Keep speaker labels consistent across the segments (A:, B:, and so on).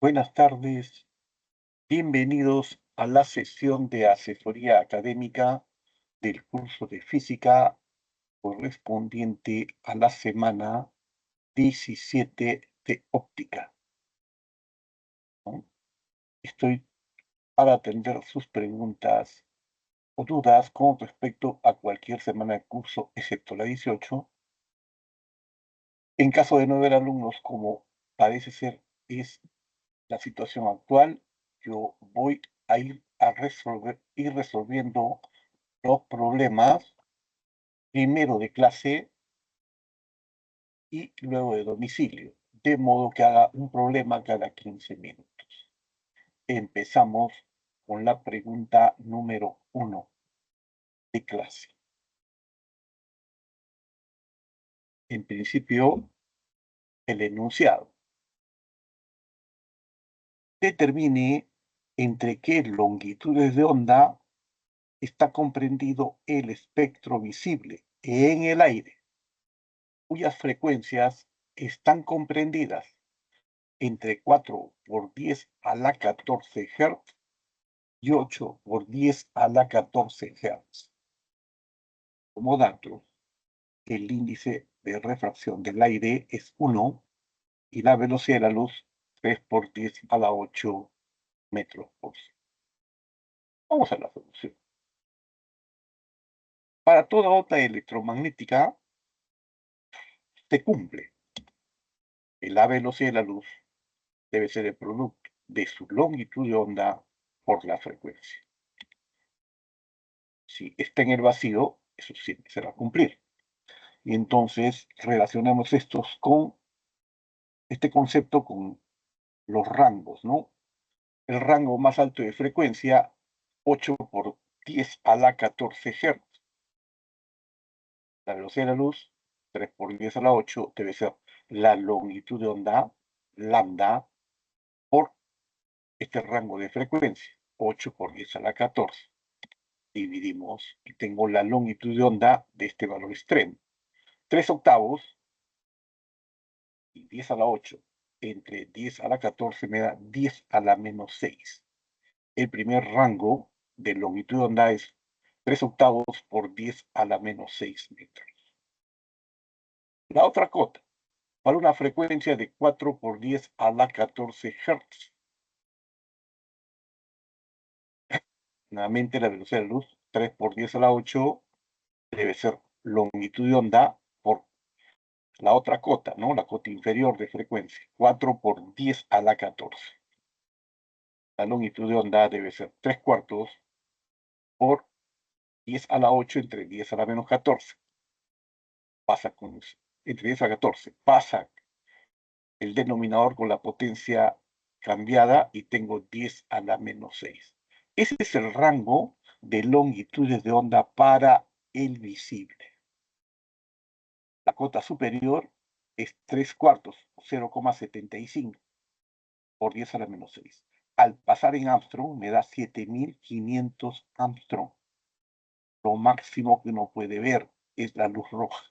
A: Buenas tardes, bienvenidos a la sesión de asesoría académica del curso de física correspondiente a la semana 17 de óptica, ¿no? Estoy para atender sus preguntas o dudas con respecto a cualquier semana de curso, excepto la 18. En caso de no haber alumnos, como parece ser es la situación actual, yo voy a ir resolviendo los problemas, primero de clase y luego de domicilio, de modo que haga un problema cada 15 minutos. Empezamos con la pregunta número 1 de clase. En principio, el enunciado. Determine entre qué longitudes de onda está comprendido el espectro visible en el aire, cuyas frecuencias están comprendidas entre 4 por 10 a la 14 Hz y 8 por 10 a la 14 Hz. Como datos, el índice de refracción del aire es 1 y la velocidad de la luz 3 por 10 a la 8 metros por segundo. Vamos a la solución. Para toda onda electromagnética se cumple que la velocidad de la luz debe ser el producto de su longitud de onda por la frecuencia. Si está en el vacío, eso siempre se va a cumplir. Y entonces relacionamos este concepto con los rangos, ¿no? El rango más alto de frecuencia, 8 por 10 a la 14 Hz. La velocidad de la luz, 3 por 10 a la 8, debe ser la longitud de onda, lambda, por este rango de frecuencia, 8 por 10 a la 14. Dividimos y tengo la longitud de onda de este valor extremo. 3 octavos y 10 a la 8 entre 10 a la 14 me da 10 a la menos 6. El primer rango de longitud de onda es 3 octavos por 10 a la menos 6 metros. La otra cota, para una frecuencia de 4 por 10 a la 14 Hz. Nuevamente la velocidad de la luz, 3 por 10 a la 8, debe ser longitud de onda por la otra cota, ¿no? La cota inferior de frecuencia, 4 por 10 a la 14. La longitud de onda debe ser 3 cuartos por 10 a la 8 entre 10 a la menos 14. Pasa con eso. Entre 10 a 14. Pasa el denominador con la potencia cambiada y tengo 10 a la menos 6. Ese es el rango de longitudes de onda para el visible. La cota superior es 3 cuartos, 0,75 por 10 a la menos 6. Al pasar en Armstrong me da 7500 Armstrong. Lo máximo que uno puede ver es la luz roja.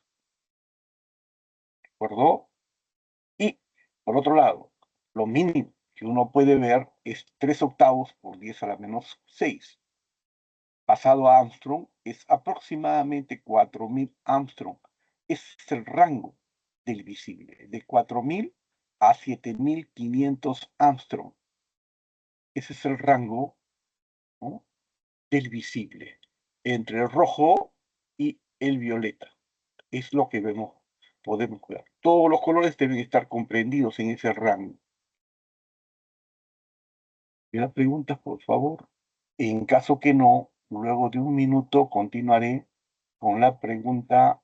A: ¿De acuerdo? Y, por otro lado, lo mínimo que uno puede ver es 3 octavos por 10 a la menos 6. Pasado a Armstrong es aproximadamente 4000 Armstrong. Ese es el rango del visible, de 4000 a 7500 Armstrong. Ese es el rango, ¿no?, del visible, entre el rojo y el violeta. Es lo que podemos ver. Todos los colores deben estar comprendidos en ese rango. ¿Quedan preguntas, por favor? En caso que no, luego de un minuto continuaré con la pregunta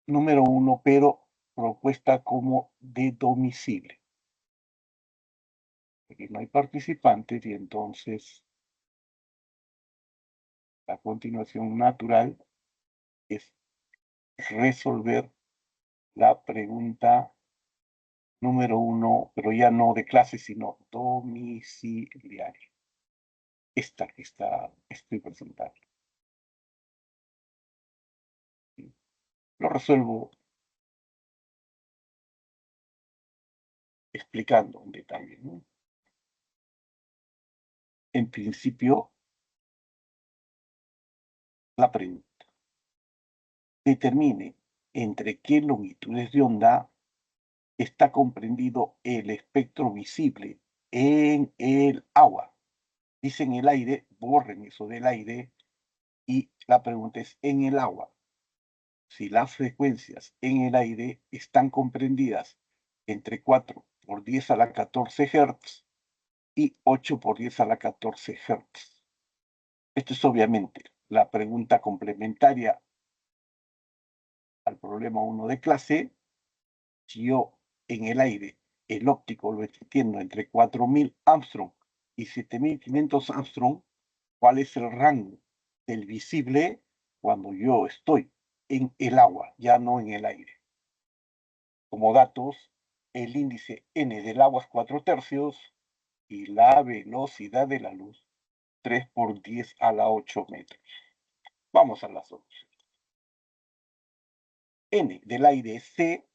A: número 1, pero propuesta como de domicilio. Aquí no hay participantes y entonces la continuación natural es resolver la pregunta número 1, pero ya no de clase, sino domiciliaria. Esta que estoy presentando. Lo resuelvo explicando en detalle, ¿no? En principio, la pregunta: determine entre qué longitudes de onda está comprendido el espectro visible en el agua. Dice en el aire, borren eso del aire, y la pregunta es en el agua. Si las frecuencias en el aire están comprendidas entre 4 por 10 a la 14 Hz y 8 por 10 a la 14 Hz. Esto es obviamente la pregunta complementaria al problema 1 de clase. Si yo en el aire el óptico lo extiendo entre 4000 Armstrong y 7500 Armstrong, ¿cuál es el rango del visible cuando yo estoy en el agua, ya no en el aire? Como datos, el índice n del agua es 4/3 y la velocidad de la luz 3 por 10 a la 8 metros. Vamos a la solución. N del aire es c,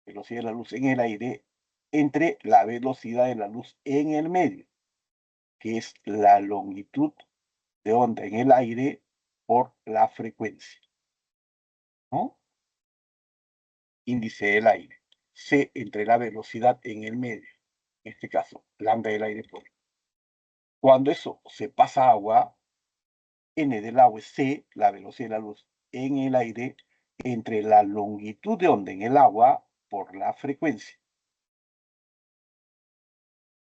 A: velocidad de la luz en el aire, entre la velocidad de la luz en el medio, que es la longitud de onda en el aire por la frecuencia, ¿no? Índice del aire. C entre la velocidad en el medio, en este caso, lambda del aire por. Cuando eso se pasa a agua, n del agua es c, la velocidad de la luz en el aire, entre la longitud de onda en el agua por la frecuencia.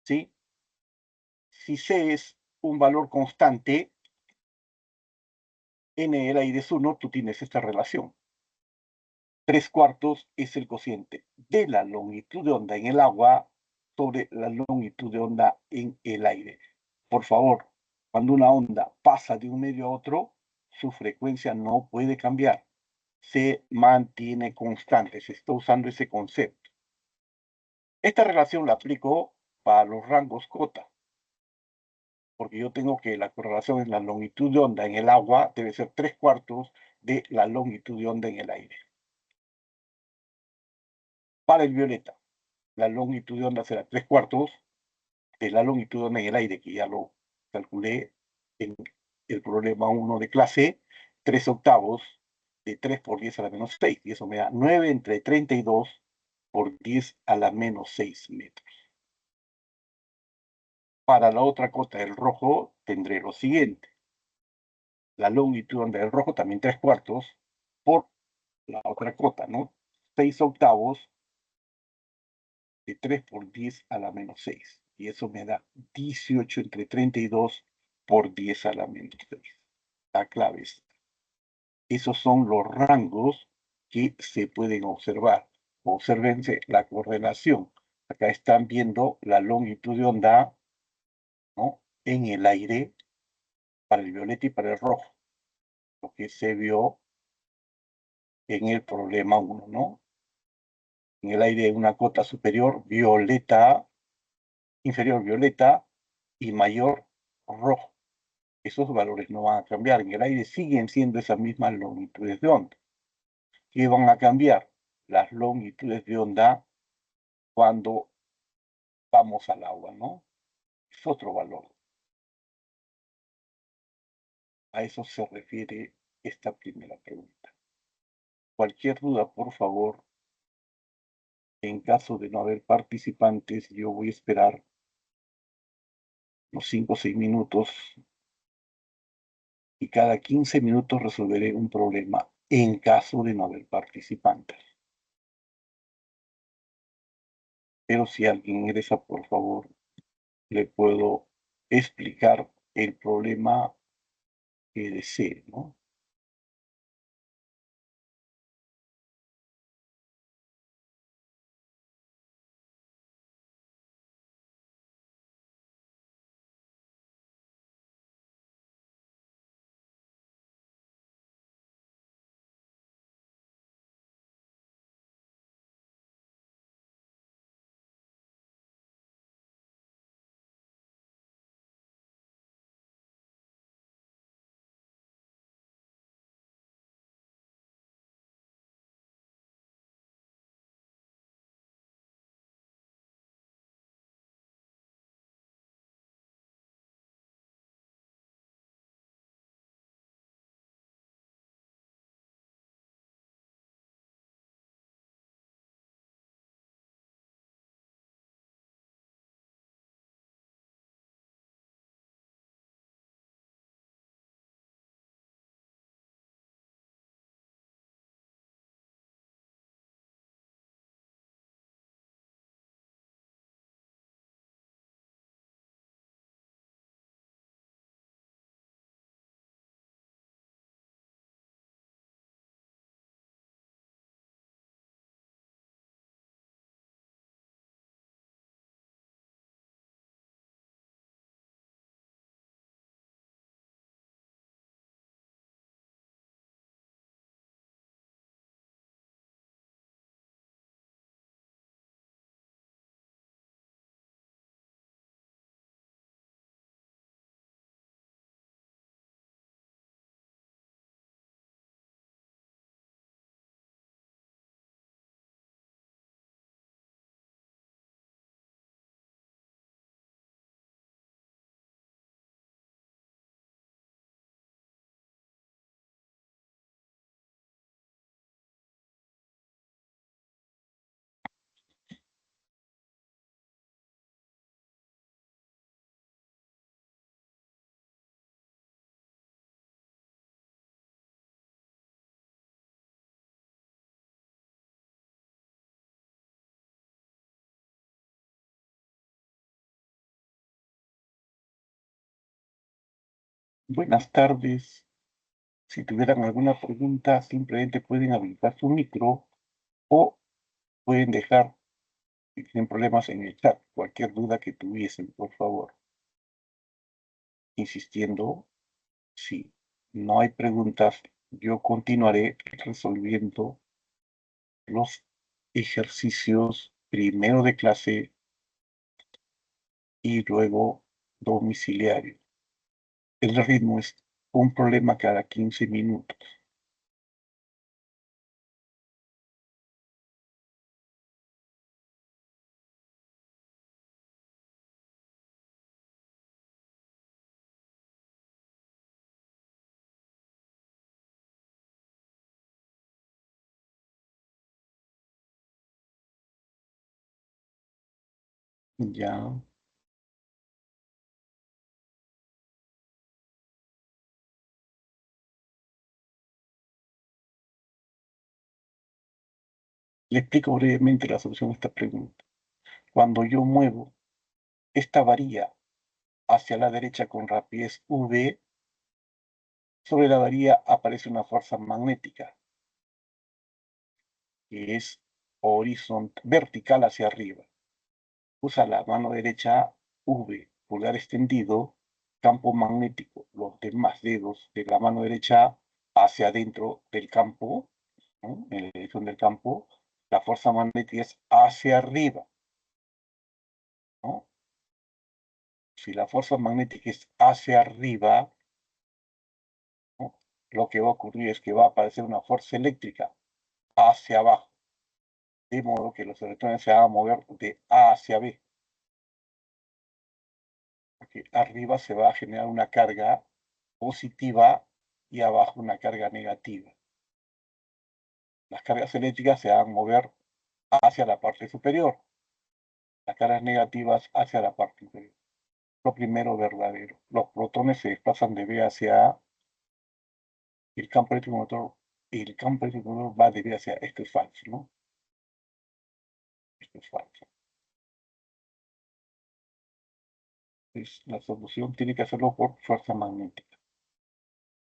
A: ¿Sí? Si c es un valor constante, n del aire es 1, tú tienes esta relación. 3/4 es el cociente de la longitud de onda en el agua sobre la longitud de onda en el aire. Por favor, cuando una onda pasa de un medio a otro, su frecuencia no puede cambiar. Se mantiene constante. Se está usando ese concepto. Esta relación la aplico para los rangos cota, porque yo tengo que la correlación en la longitud de onda en el agua debe ser 3/4 de la longitud de onda en el aire. Para el violeta, la longitud de onda será 3/4 de la longitud de onda en el aire, que ya lo calculé en el problema 1 de clase, 3/8 de 3 por 10 a la menos 6, y eso me da 9 entre 32 por 10 a la menos 6 metros. Para la otra cota del rojo tendré lo siguiente: la longitud de onda del rojo también 3/4 por la otra cota, ¿no? 6/8 de 3 por 10 a la menos 6. Y eso me da 18 entre 32 por 10 a la menos 6. La clave es, esos son los rangos que se pueden observar. Obsérvense la correlación. Acá están viendo la longitud de onda, ¿no?, en el aire para el violeta y para el rojo. Lo que se vio en el problema 1, ¿no? En el aire una cota superior violeta, inferior violeta y mayor rojo. Esos valores no van a cambiar. En el aire siguen siendo esas mismas longitudes de onda. ¿Qué van a cambiar? Las longitudes de onda cuando vamos al agua, ¿no? Es otro valor. A eso se refiere esta primera pregunta. Cualquier duda, por favor, en caso de no haber participantes, yo voy a esperar unos 5 o 6 minutos y cada 15 minutos resolveré un problema en caso de no haber participantes. Pero si alguien ingresa, por favor, le puedo explicar el problema que desee, ¿no? Buenas tardes. Si tuvieran alguna pregunta, simplemente pueden habilitar su micro o pueden dejar, si tienen problemas, en el chat cualquier duda que tuviesen, por favor. Insistiendo, si no hay preguntas, yo continuaré resolviendo los ejercicios primero de clase y luego domiciliario. El ritmo es un problema cada 15 minutos. Ya. Le explico brevemente la solución a esta pregunta. Cuando yo muevo esta varilla hacia la derecha con rapidez v, sobre la varilla aparece una fuerza magnética que es vertical hacia arriba. Usa la mano derecha V, pulgar extendido, campo magnético, los demás dedos de la mano derecha hacia adentro del campo, ¿no? En la dirección del campo, la fuerza magnética es hacia arriba, ¿no? Si la fuerza magnética es hacia arriba, ¿no? Lo que va a ocurrir es que va a aparecer una fuerza eléctrica hacia abajo, de modo que los electrones se van a mover de A hacia B, porque arriba se va a generar una carga positiva y abajo una carga negativa. Las cargas eléctricas se van a mover hacia la parte superior, las cargas negativas hacia la parte inferior. Lo primero verdadero. Los protones se desplazan de B hacia A, y el campo eléctrico motor, va de B hacia A. Esto es falso, ¿no? Esto es falso. Entonces, la solución tiene que hacerlo por fuerza magnética.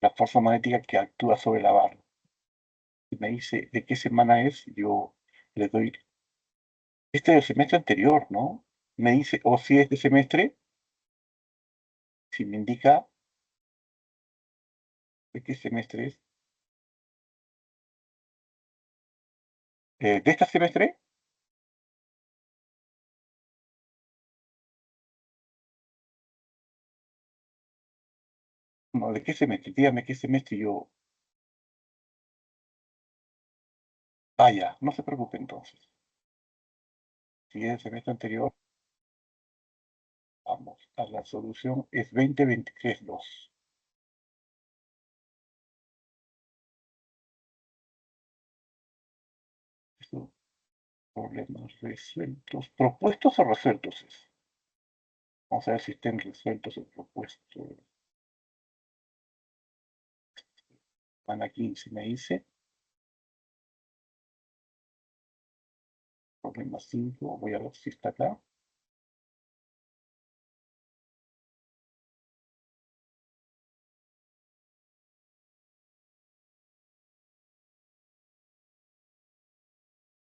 A: La fuerza magnética que actúa sobre la barra. Si me dice de qué semana es, yo le doy. Este es el semestre anterior, ¿no? Me dice, o si es de semestre, si me indica de qué semestre es. ¿De este semestre? No, ¿de qué semestre? Dígame qué semestre y yo. Ah, ya, no se preocupe entonces. Si es el semestre anterior, vamos a la solución, es 2023-2. Estos problemas resueltos, propuestos o resueltos es. Vamos a ver si estén resueltos o propuestos. Van aquí, si me dice. Problema 5, voy a ver si está acá.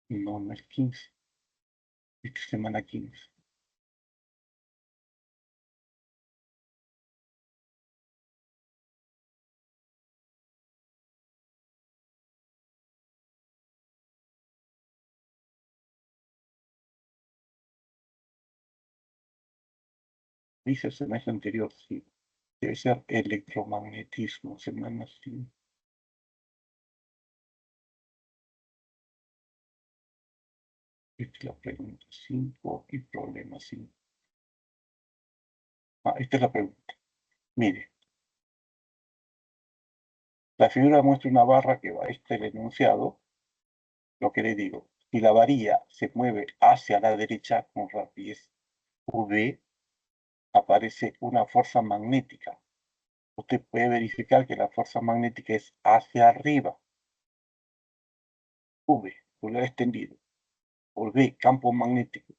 A: No, no es 15. Esta semana 15. Dice el semestre anterior, sí. Debe ser electromagnetismo, semana 5. Esta es la pregunta 5 y problema 5. Ah, esta es la pregunta. Mire, la figura muestra una barra que va, este es el enunciado, lo que le digo. Si la varilla se mueve hacia la derecha con rapidez V, aparece una fuerza magnética. Usted puede verificar que la fuerza magnética es hacia arriba. V, pulgar extendido. Por V, campo magnético.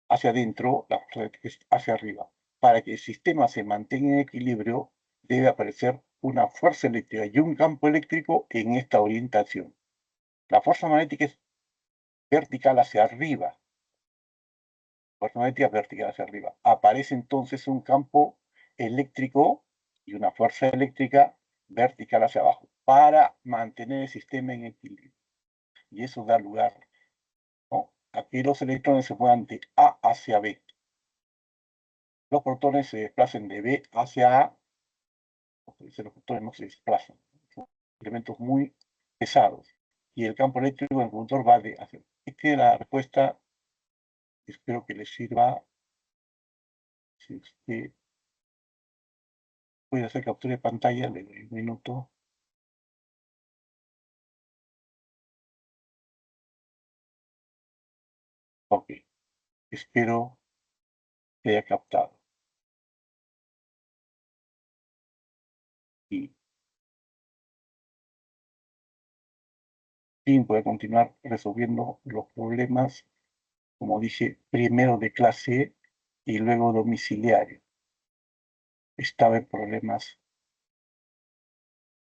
A: Hacia adentro, la fuerza es hacia arriba. Para que el sistema se mantenga en equilibrio, debe aparecer una fuerza eléctrica y un campo eléctrico en esta orientación. La fuerza magnética es vertical hacia arriba. Fuerza magnética vertical hacia arriba. Aparece entonces un campo eléctrico y una fuerza eléctrica vertical hacia abajo para mantener el sistema en equilibrio. Y eso da lugar, ¿no?, a que los electrones se muevan de A hacia B. Los protones se desplacen de B hacia A, porque los protones no se desplazan. Son elementos muy pesados. Y el campo eléctrico en el conductor va de hacia. Esta es la respuesta. Espero que les sirva. Si usted puede hacer captura de pantalla, le doy un minuto. Ok, espero que haya captado. Y voy a continuar resolviendo los problemas, como dije, primero de clase y luego domiciliario. Estaba en problemas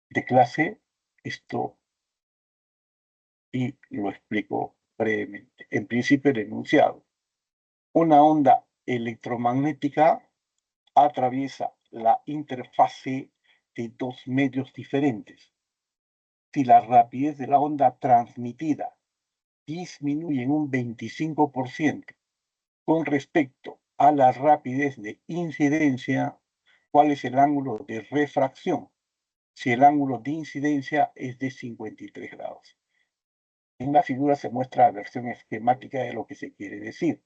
A: de clase, esto, y lo explico brevemente. En principio, el enunciado. Una onda electromagnética atraviesa la interfase de dos medios diferentes. Si la rapidez de la onda transmitida disminuye en un 25% con respecto a la rapidez de incidencia, ¿cuál es el ángulo de refracción? Si el ángulo de incidencia es de 53 grados. En la figura se muestra la versión esquemática de lo que se quiere decir.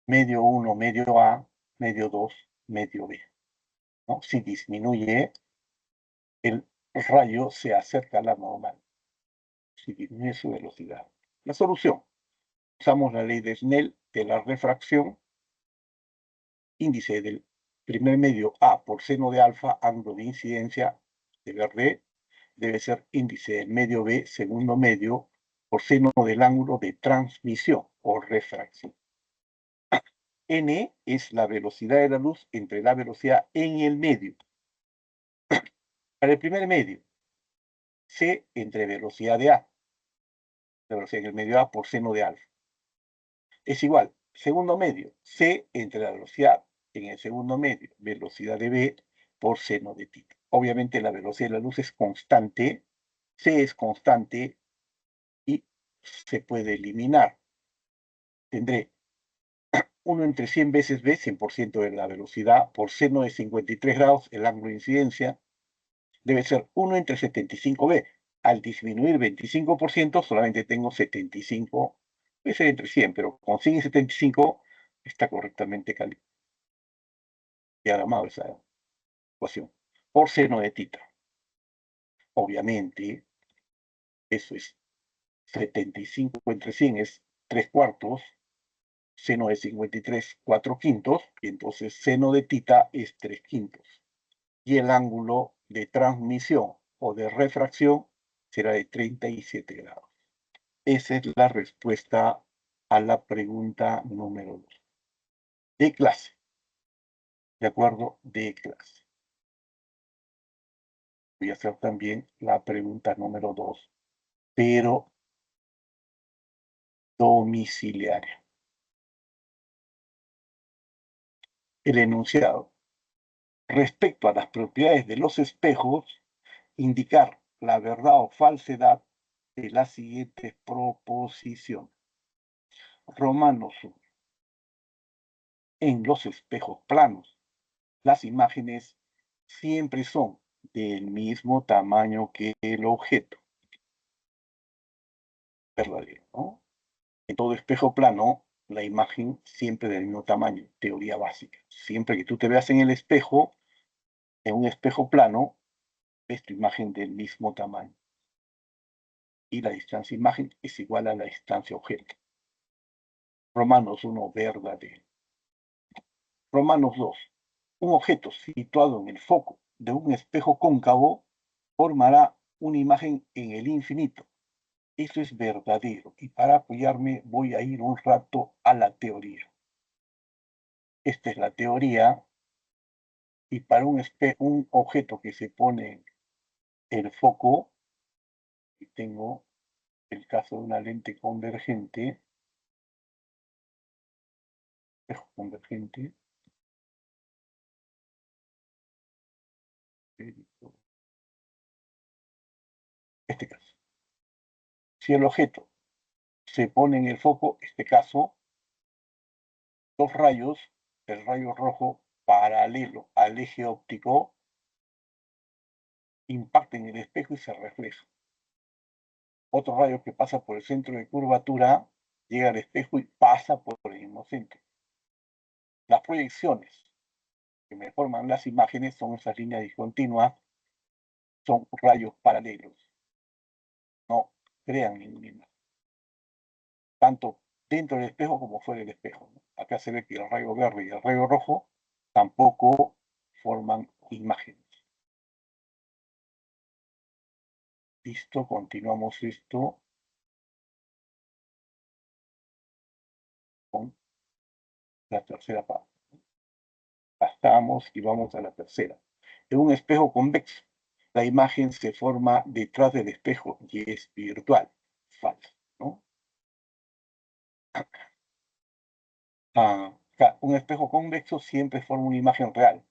A: Medio 1, medio A, medio 2, medio B, ¿no? Si disminuye, el rayo se acerca a la normal. Si disminuye su velocidad. La solución. Usamos la ley de Snell de la refracción. Índice del primer medio A por seno de alfa, ángulo de incidencia de verde, debe ser índice del medio B, segundo medio, por seno del ángulo de transmisión o refracción. N es la velocidad de la luz entre la velocidad en el medio. Para el primer medio, C entre velocidad de A, la velocidad en el medio A por seno de alfa, es igual, segundo medio, C entre la velocidad en el segundo medio, velocidad de B por seno de θ. Obviamente la velocidad de la luz es constante, C es constante y se puede eliminar. Tendré 1 entre 100 veces B, 100% de la velocidad, por seno de 53 grados, el ángulo de incidencia, debe ser 1 entre 75B. Al disminuir 25%, solamente tengo 75, puede ser entre 100, pero con 100 y 75 está correctamente diagramado esa ecuación. Por seno de θ. Obviamente, eso es 75 entre 100 es 3 cuartos, seno de 53, 4 quintos, y entonces seno de θ es 3 quintos. Y el ángulo de transmisión o de refracción será de 37 grados. Esa es la respuesta a la pregunta número 2. De clase. De acuerdo, de clase. Voy a hacer también la pregunta número 2, pero domiciliaria. El enunciado. Respecto a las propiedades de los espejos, indicar la verdad o falsedad de la siguiente proposición. Romanos 1. En los espejos planos, las imágenes siempre son del mismo tamaño que el objeto. Verdadero, ¿no? En todo espejo plano, la imagen siempre del mismo tamaño, teoría básica. Siempre que tú te veas en el espejo, en un espejo plano, ves tu imagen del mismo tamaño. Y la distancia imagen es igual a la distancia objeto. Romanos 1, verdadero. Romanos 2. Un objeto situado en el foco de un espejo cóncavo formará una imagen en el infinito. Eso es verdadero. Y para apoyarme voy a ir un rato a la teoría. Esta es la teoría Y para un objeto que se pone el foco, y tengo el caso de una lente convergente, espejo convergente, este caso. Si el objeto se pone en el foco, este caso, dos rayos, el rayo rojo paralelo al eje óptico, impacta en el espejo y se refleja. Otro rayo que pasa por el centro de curvatura llega al espejo y pasa por el mismo centro. Las proyecciones que me forman las imágenes son esas líneas discontinuas, son rayos paralelos, no crean ninguna imagen, tanto dentro del espejo como fuera del espejo. Acá se ve que el rayo verde y el rayo rojo tampoco forman imágenes. Listo, continuamos esto con la tercera parte. Bastamos y vamos a la tercera. En un espejo convexo, la imagen se forma detrás del espejo y es virtual, falso, ¿no? Un espejo convexo siempre forma una imagen real,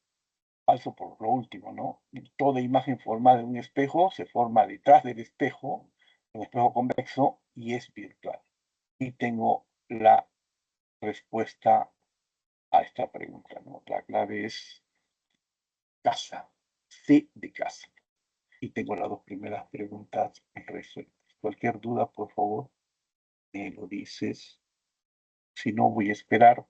A: falso por lo último, ¿no? Toda imagen formada en un espejo se forma detrás del espejo, un espejo convexo, y es virtual. Y tengo la respuesta a esta pregunta, ¿no? La clave es casa, C de casa. Y tengo las dos primeras preguntas resueltas. Cualquier duda, por favor, me lo dices. Si no, voy a esperar.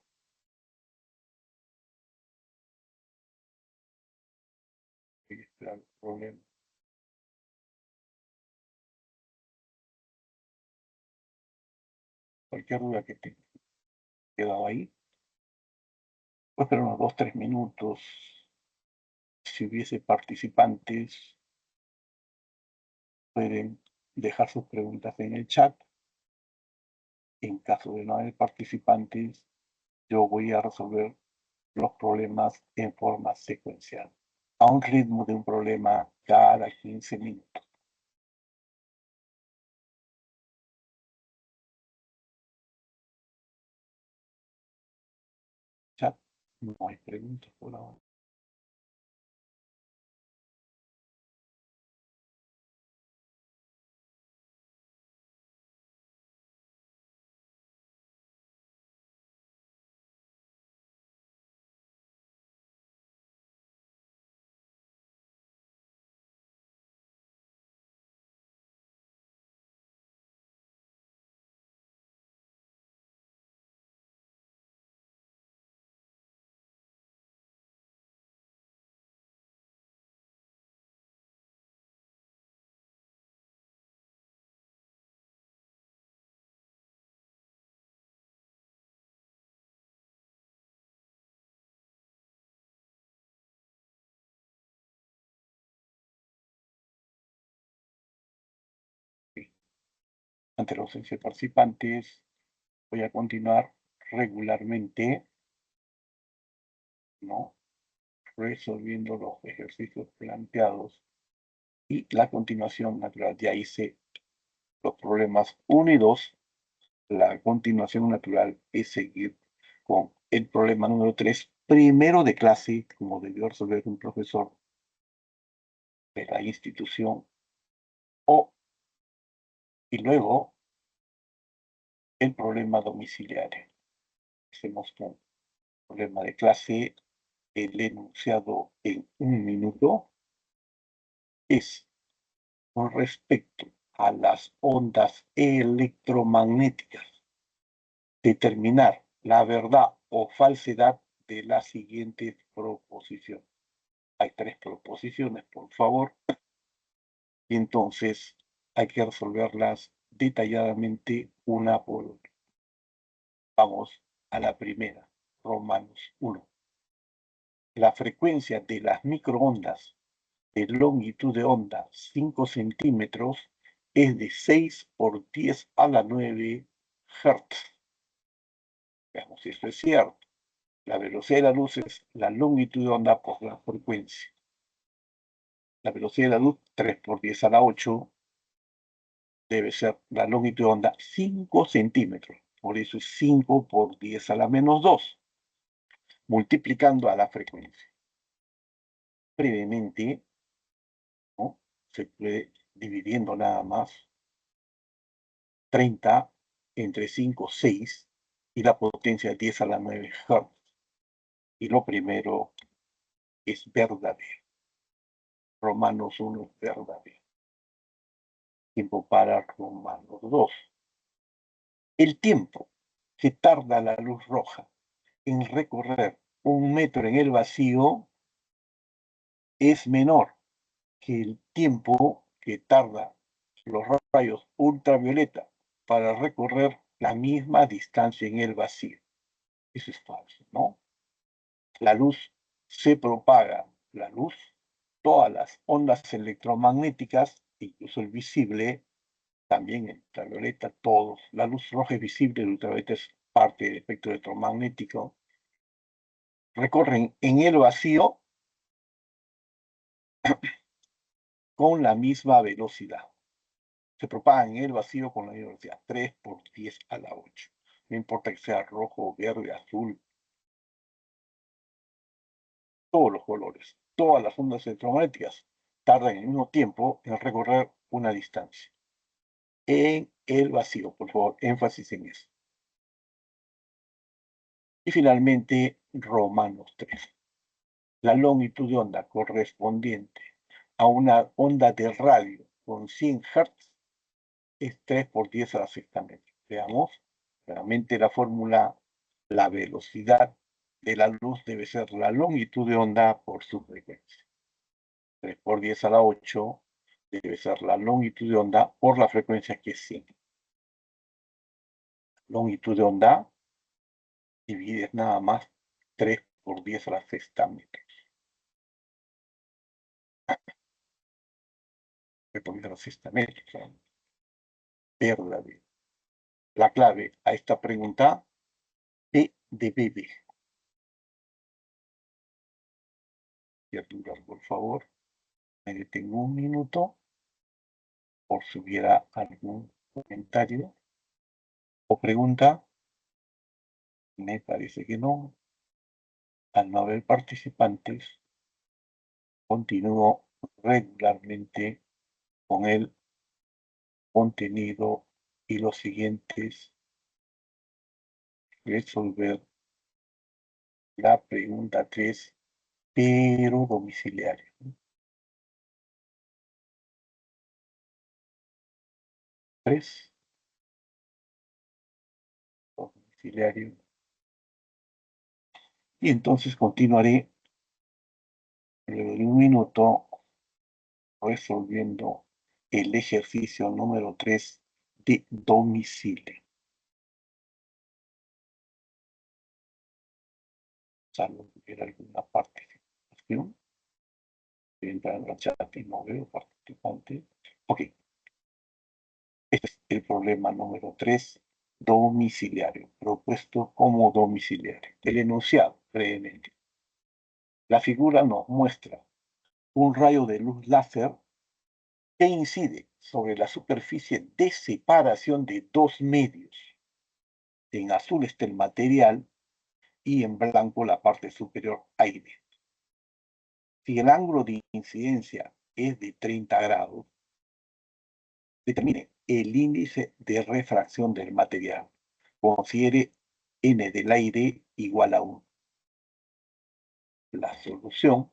A: Voy a esperar el problema. Cualquier duda que te quedado ahí. Voy a esperar unos 2, 3 minutos. Si hubiese participantes, pueden dejar sus preguntas en el chat. En caso de no haber participantes, yo voy a resolver los problemas en forma secuencial, a un ritmo de un problema cada 15 minutos. Chat, no hay preguntas por ahora. Ante la ausencia de participantes, voy a continuar regularmente, ¿no? Resolviendo los ejercicios planteados y la continuación natural. Ya hice los problemas 1 y 2. La continuación natural es seguir con el problema número 3, primero de clase, como debió resolver un profesor de la institución, y luego el problema domiciliario. Hacemos un problema de clase, el enunciado en 1 minuto, es con respecto a las ondas electromagnéticas, determinar la verdad o falsedad de la siguiente proposición. Hay 3 proposiciones, por favor, y entonces hay que resolverlas detalladamente una por una. Vamos a la primera, Romanos 1. La frecuencia de las microondas de longitud de onda 5 centímetros es de 6 por 10⁹ Hz. Veamos si esto es cierto. La velocidad de la luz es la longitud de onda por la frecuencia. La velocidad de la luz, 3 por 10 a la 8, debe ser la longitud de onda 5 centímetros. Por eso es 5 por 10 a la menos 2, multiplicando a la frecuencia. Brevemente, ¿no?, se puede dividiendo nada más 30 entre 5, 6, y la potencia 10 a la 9 Hz. Y lo primero es verdadero. Romanos 1 es verdadero. Tiempo para Romanos 2. El tiempo que tarda la luz roja en recorrer 1 metro en el vacío es menor que el tiempo que tarda los rayos ultravioleta para recorrer la misma distancia en el vacío. Eso es falso, ¿no? La luz se propaga, todas las ondas electromagnéticas, incluso el visible, también el ultravioleta, todos. La luz roja es visible, el ultravioleta es parte del espectro electromagnético. Recorren en el vacío con la misma velocidad. Se propagan en el vacío con la misma velocidad, 3 por 10 a la 8. No importa que sea rojo, verde, azul, todos los colores, todas las ondas electromagnéticas tardan el mismo tiempo en recorrer una distancia. En el vacío, por favor, énfasis en eso. Y finalmente, Romanos 3. La longitud de onda correspondiente a una onda de radio con 100 Hz es 3 por 10 a la sexta metro. Veamos, realmente la fórmula, la velocidad de la luz debe ser la longitud de onda por su frecuencia. 3 por 10 a la 8 debe ser la longitud de onda por la frecuencia, que es 100. Longitud de onda divides nada más 3 por 10 a la sexta metros. A la sexta metros. Verdadero. La clave a esta pregunta, B de bebé. Criaturas, por favor, me detengo un minuto por si hubiera algún comentario o pregunta. Me parece que no. Al no haber participantes, continúo regularmente con el contenido y los siguientes: resolver la pregunta 3, pero domiciliario. 3, domiciliario. Y entonces continuaré luego de un minuto resolviendo el ejercicio número 3 de domicilio. Salvo que hubiera alguna participación. Voy a entrar en el chat y no veo participante. Ok. Este es el problema número 3, domiciliario, propuesto como domiciliario. El enunciado, brevemente. La figura nos muestra un rayo de luz láser que incide sobre la superficie de separación de dos medios. En azul está el material y en blanco la parte superior aire. Si el ángulo de incidencia es de 30 grados, determine el índice de refracción del material. Considere n del aire igual a 1. La solución,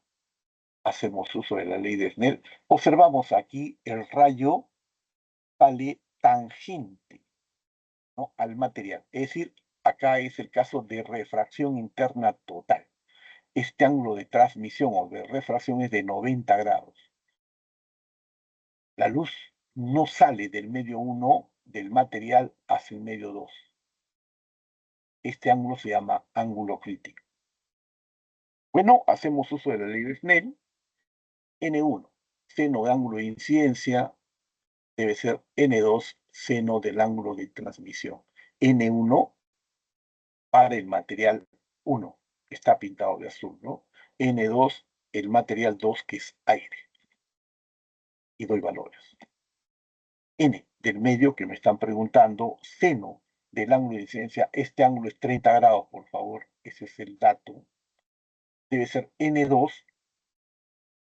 A: hacemos uso de la ley de Snell. Observamos aquí el rayo sale tangente, ¿no?, al material. Es decir, acá es el caso de refracción interna total. Este ángulo de transmisión o de refracción es de 90 grados. La luz no sale del medio 1 del material hacia el medio 2. Este ángulo se llama ángulo crítico. Bueno, hacemos uso de la ley de Snell. N1, seno de ángulo de incidencia, debe ser N2, seno del ángulo de transmisión. N1 para el material 1, está pintado de azul, ¿no? N2, el material 2, que es aire. Y doy valores. N del medio, que me están preguntando, seno del ángulo de incidencia, este ángulo es 30 grados, por favor, ese es el dato. Debe ser N2,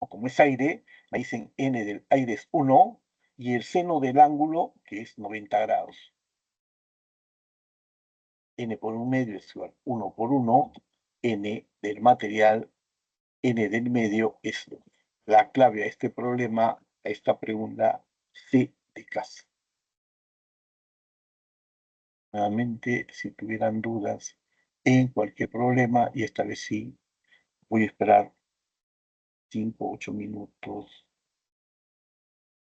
A: o como es aire, me dicen N del aire es 1, y el seno del ángulo, que es 90 grados. N por un medio es igual 1 por 1, N del material, N del medio es 2. La clave a este problema, a esta pregunta, C de casa. Nuevamente, si tuvieran dudas en cualquier problema, y esta vez sí, voy a esperar 5 o 8 minutos.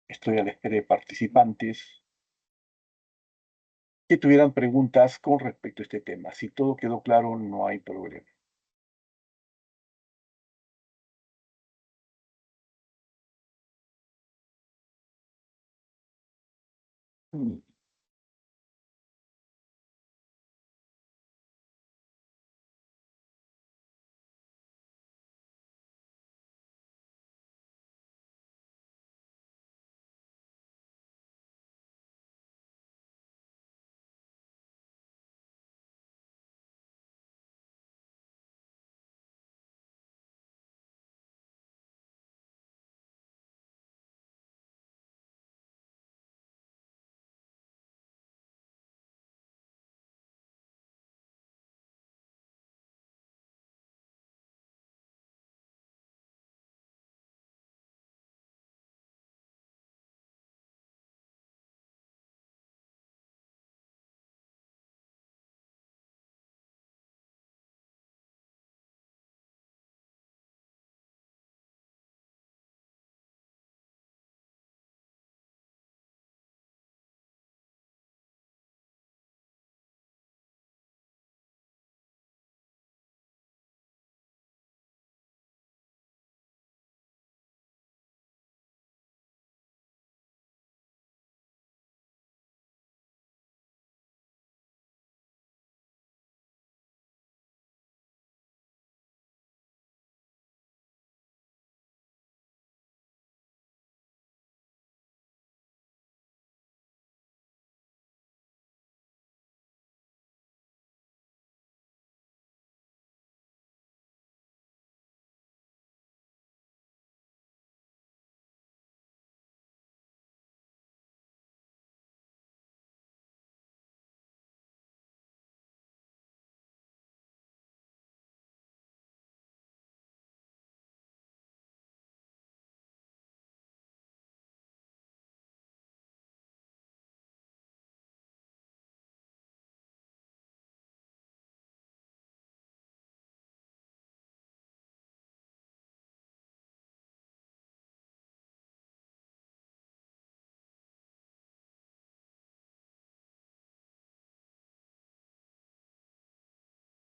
A: Estoy a la espera de participantes que tuvieran preguntas con respecto a este tema. Si todo quedó claro, no hay problema. Mm.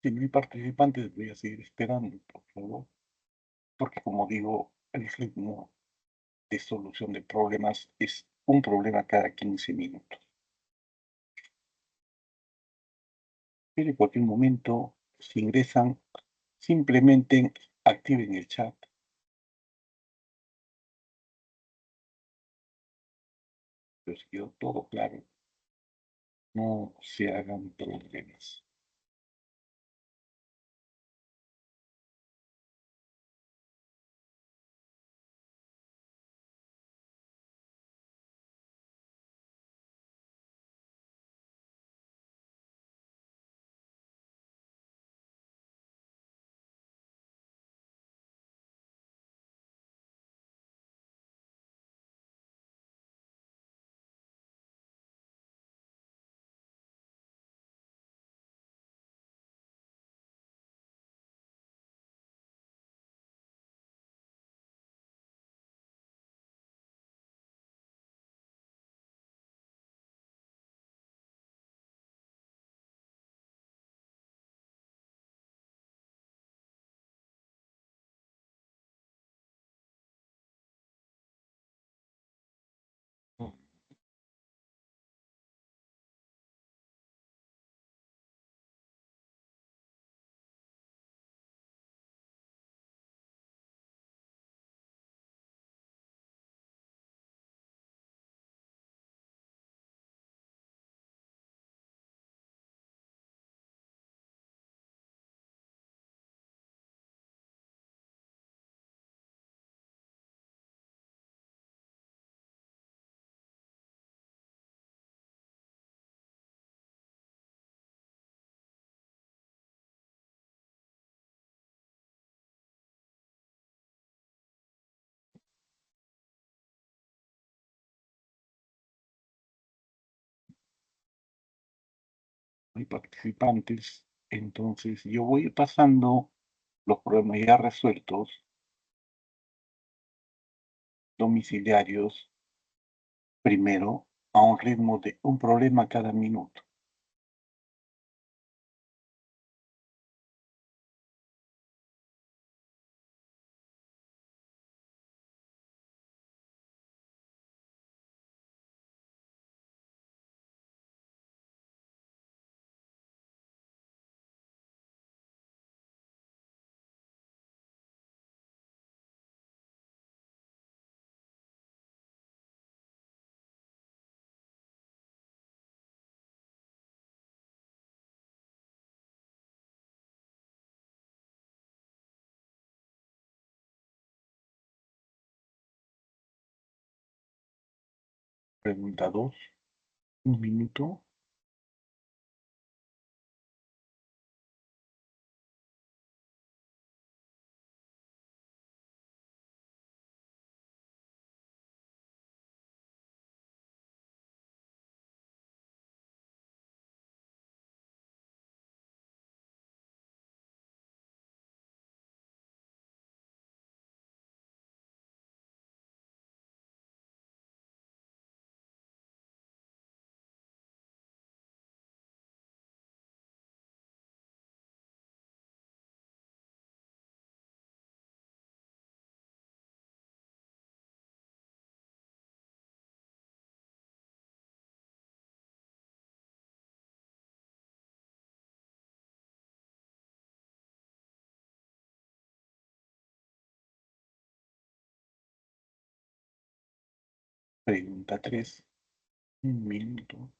A: Si no hay participantes, voy a seguir esperando, por favor, porque como digo, el ritmo de solución de problemas es un problema cada 15 minutos. Pero en cualquier momento, si ingresan, simplemente activen el chat. Pero si quedó todo claro, no se hagan problemas. hay participantes. Entonces yo voy pasando los problemas ya resueltos, domiciliarios, primero, a un ritmo de un problema cada minuto. Pregunta 2, un minuto. Pregunta 3, un minuto.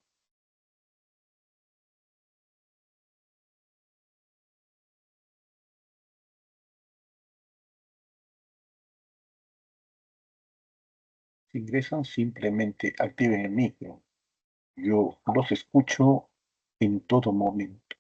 A: Si ingresan, simplemente activen el micro. Yo los escucho en todo momento.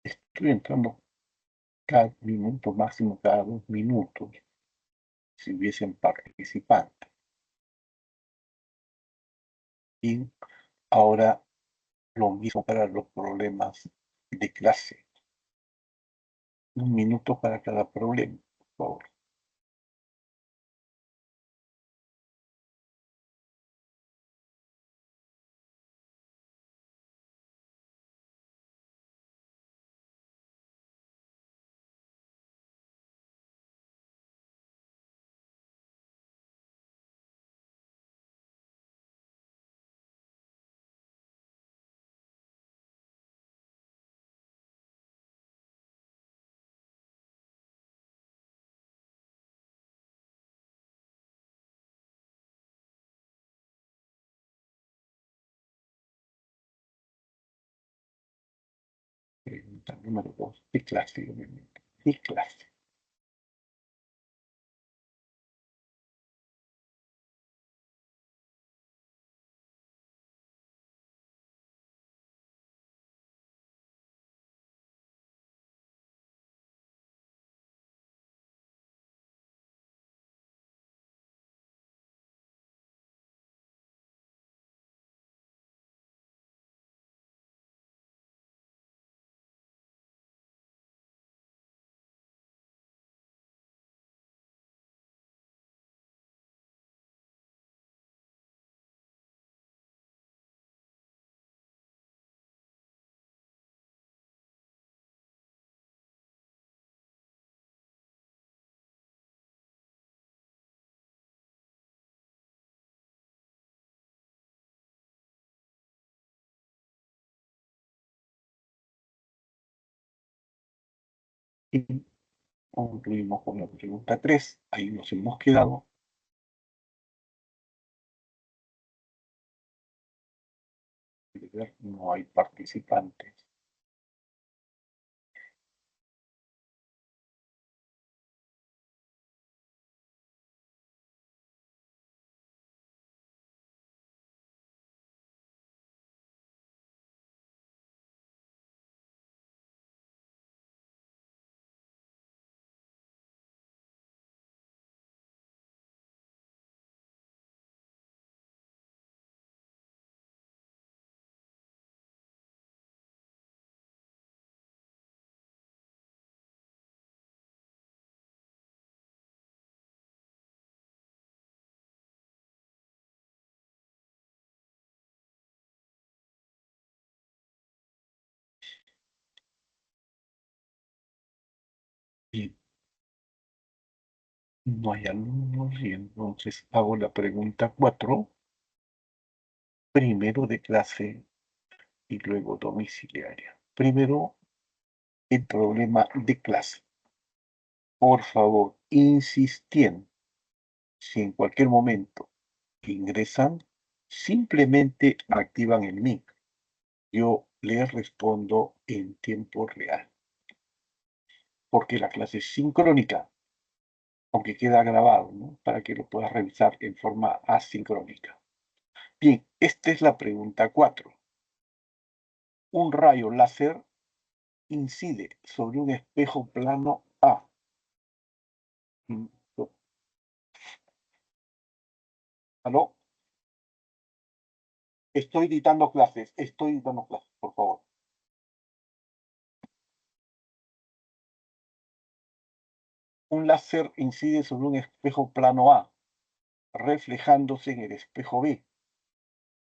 A: Estoy entrando cada minuto, máximo cada 2 minutos, si hubiesen participantes. Y ahora lo mismo para los problemas de clase. 1 minuto para cada problema, por favor. Pregunta número 2. ¿Qué clase, obviamente? ¿Qué clase? Concluimos con la pregunta 3. Ahí nos hemos quedado. No hay participantes. Y no hay alumnos y entonces hago la pregunta 4, primero de clase y luego domiciliaria. Primero, el problema de clase. Por favor, insistiendo, si en cualquier momento ingresan, simplemente activan el mic. Yo les respondo en tiempo real, porque la clase es sincrónica, aunque queda grabado, ¿no? Para que lo puedas revisar en forma asincrónica. Bien, esta es la pregunta 4. Un rayo láser incide sobre un espejo plano A. ¿Aló? Estoy dictando clases, por favor. Un láser incide sobre un espejo plano A, reflejándose en el espejo B,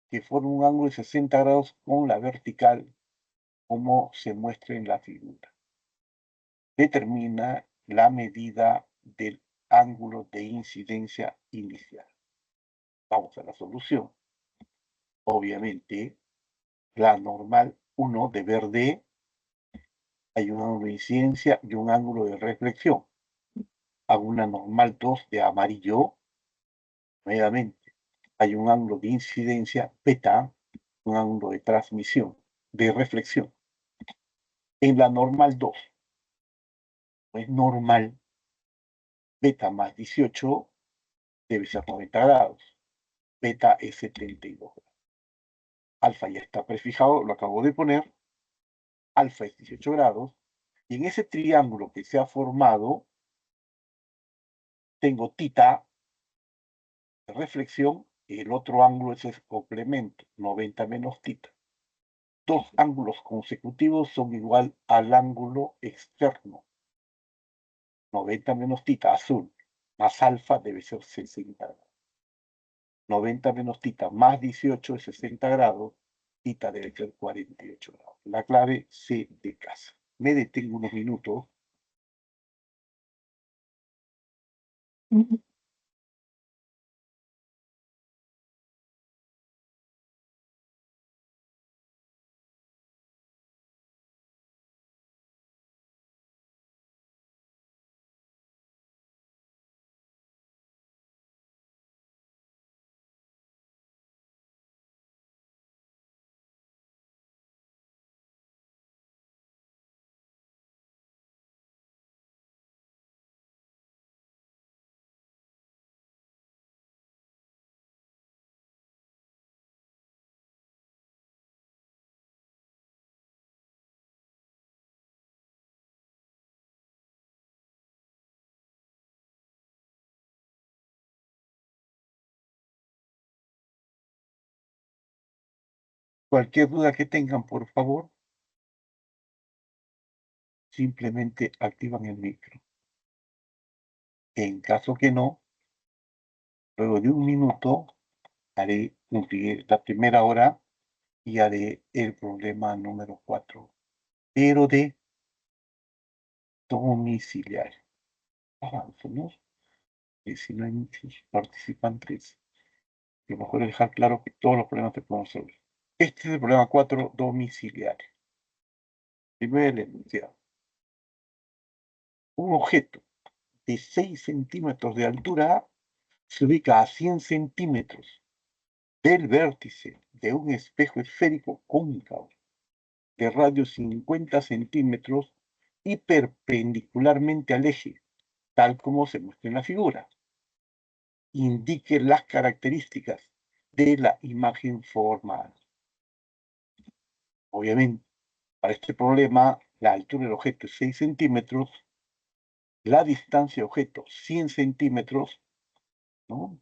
A: que forma un ángulo de 60 grados con la vertical, como se muestra en la figura. Determina la medida del ángulo de incidencia inicial. Vamos a la solución. Obviamente, la normal 1 de verde, hay un ángulo de incidencia y un ángulo de reflexión. Hago una normal 2 de amarillo, nuevamente hay un ángulo de incidencia beta, un ángulo de transmisión, de reflexión. En la normal 2, no es normal, beta más 18 debe ser 90 grados, beta es 72 grados. Alfa ya está prefijado, lo acabo de poner, alfa es 18 grados, y en ese triángulo que se ha formado, tengo tita, de reflexión, y el otro ángulo es el complemento, 90 menos tita. Dos ángulos consecutivos son igual al ángulo externo. 90 menos tita, azul, más alfa debe ser 60 grados. 90 menos tita más 18 es 60 grados, tita debe ser 48 grados. La clave C de casa. Me detengo unos minutos. Cualquier duda que tengan, por favor, simplemente activan el micro. En caso que no, luego de un minuto, haré cumplir la primera hora y haré el problema número 4, pero de domiciliario. Avanzo, ¿no? Y si no hay muchos participantes, lo mejor es dejar claro que todos los problemas se pueden resolver. Este es el problema 4, domiciliario. Primer enunciado. Un objeto de 6 centímetros de altura se ubica a 100 centímetros del vértice de un espejo esférico cóncavo de radio 50 centímetros y perpendicularmente al eje, tal como se muestra en la figura. Indique las características de la imagen formada. Obviamente, para este problema, la altura del objeto es 6 centímetros, la distancia de objeto 100 centímetros, ¿no?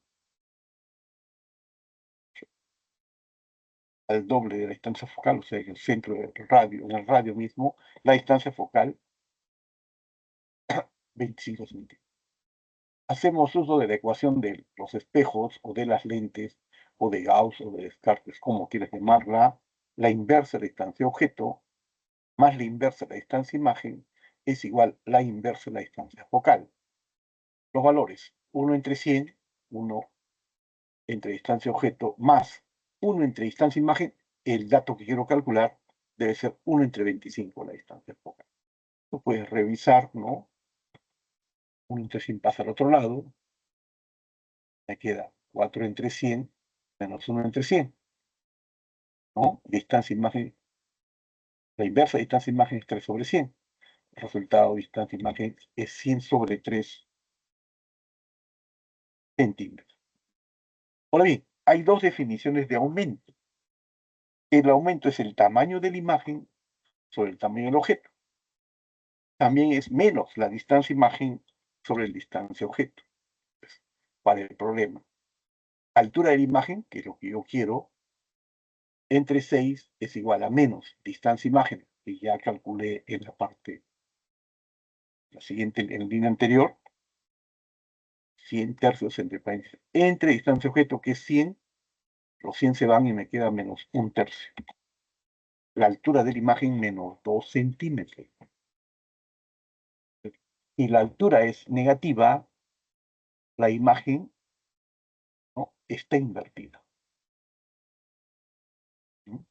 A: Al doble de la distancia focal, o sea, en el centro del radio, en el radio mismo, la distancia focal 25 centímetros. Hacemos uso de la ecuación de los espejos o de las lentes o de Gauss o de Descartes, como quieras llamarla, la inversa de la distancia objeto más la inversa de la distancia imagen es igual a la inversa de la distancia focal. Los valores 1 entre 100, 1 entre distancia objeto más 1 entre distancia imagen, el dato que quiero calcular debe ser 1 entre 25 la distancia focal. Lo puedes revisar, ¿no? 1 entre 100 pasa al otro lado, me queda 4 entre 100 menos 1 entre 100, ¿no? Distancia imagen, la inversa de distancia imagen es 3 sobre 100. El resultado de distancia imagen es 100 sobre 3 centímetros. Ahora bien, hay dos definiciones de aumento. El aumento es el tamaño de la imagen sobre el tamaño del objeto. También es menos la distancia imagen sobre la distancia objeto. ¿Cuál es el problema? Altura de la imagen, que es lo que yo quiero, entre 6 es igual a menos distancia imagen, que ya calculé en la parte, la siguiente, en la línea anterior, 100 tercios entre paréntesis, entre distancia objeto, que es 100, los 100 se van y me queda menos 1 tercio. La altura de la imagen menos 2 centímetros. Y la altura es negativa, la imagen, ¿no?, está invertida. ¿No?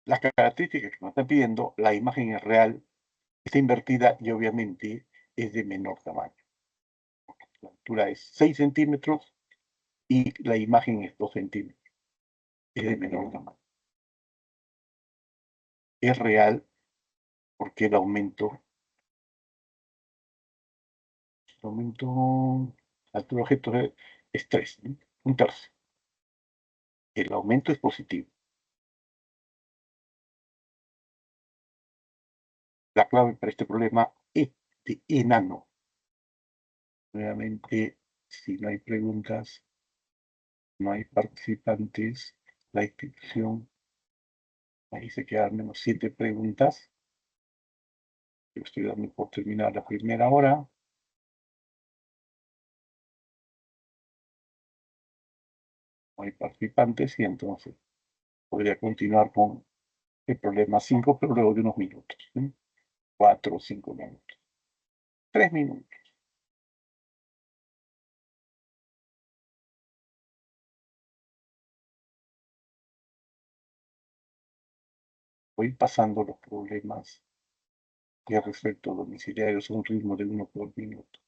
A: Las características que nos están pidiendo, la imagen es real, está invertida y obviamente es de menor tamaño. La altura es 6 centímetros y la imagen es 2 centímetros. Es de menor tamaño. Es real porque el aumento, altura de objeto es 3, ¿no? 1 tercio. El aumento es positivo. La clave para este problema es de enano. Nuevamente, si no hay preguntas, no hay participantes, la inscripción, ahí se quedan menos 7 preguntas. Yo estoy dando por terminar la primera hora. No hay participantes y entonces podría continuar con el problema 5, pero luego de unos minutos. 4 o 5 minutos. 3 minutos. Voy pasando los problemas que respecto a domiciliarios a un ritmo de 1 por minuto.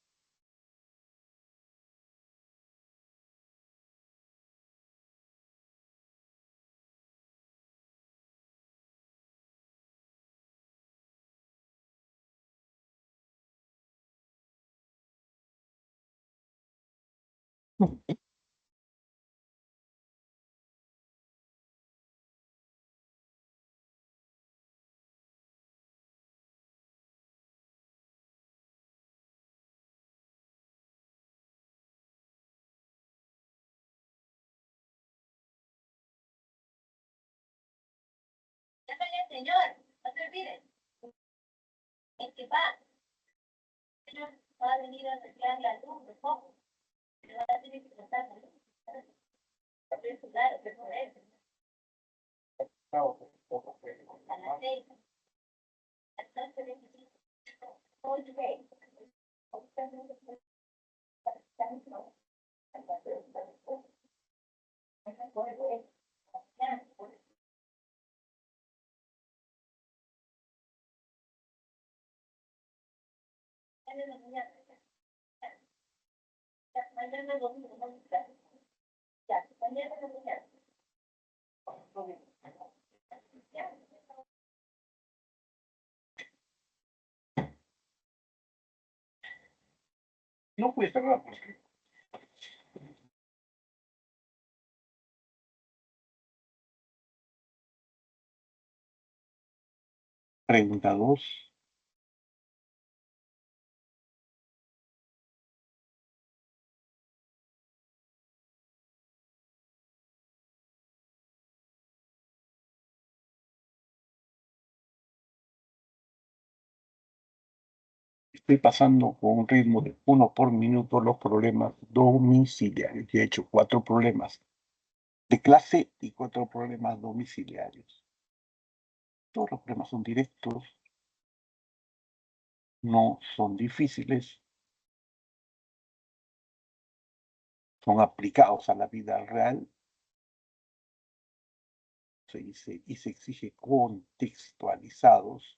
B: Señor, no se olviden. Es que señor, va a venir a arreglar la luz de poco. Le va a tener que tratar la luz. Claro, que por eso. A las 6. Hasta 25. Muy bien. Mañana en la mañana. Ya, mañana domingo, no me clase. Ya, mañana en la mañana. Ya.
A: No puede cerrar. 32. Estoy pasando con un ritmo de 1 por minuto los problemas domiciliarios. Ya he hecho 4 problemas de clase y 4 problemas domiciliarios. Todos los problemas son directos, no son difíciles, son aplicados a la vida real y se exige contextualizados.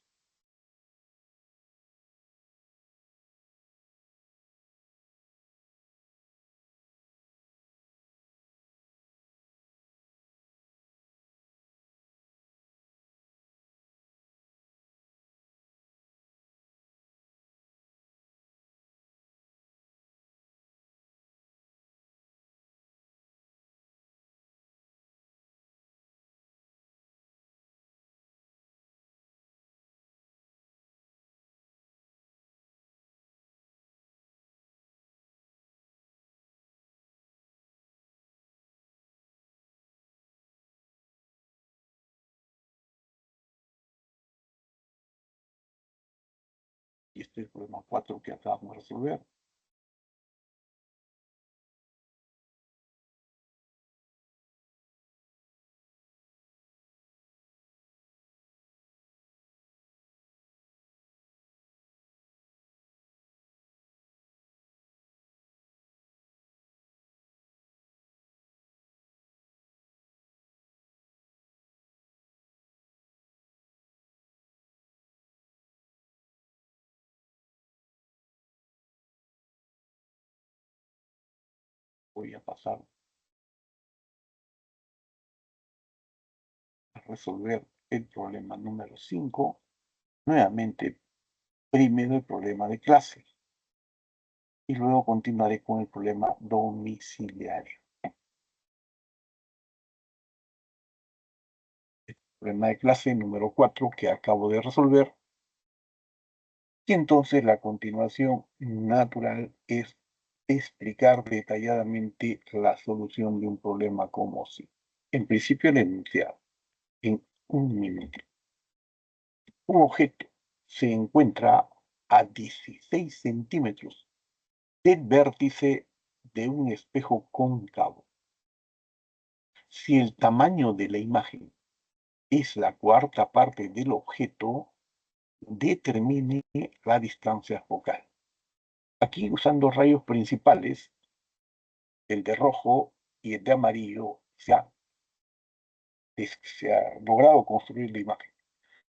A: Y este es el problema 4 que acabamos de resolver. Voy a pasar a resolver el problema número 5. Nuevamente, primero el problema de clase. Y luego continuaré con el problema domiciliario. El problema de clase número 4 que acabo de resolver. Y entonces la continuación natural es explicar detalladamente la solución de un problema como si. En principio el enunciado, en un minuto. Un objeto se encuentra a 16 centímetros del vértice de un espejo cóncavo. Si el tamaño de la imagen es la cuarta parte del objeto, determine la distancia focal. Aquí usando rayos principales, el de rojo y el de amarillo, se ha logrado construir la imagen.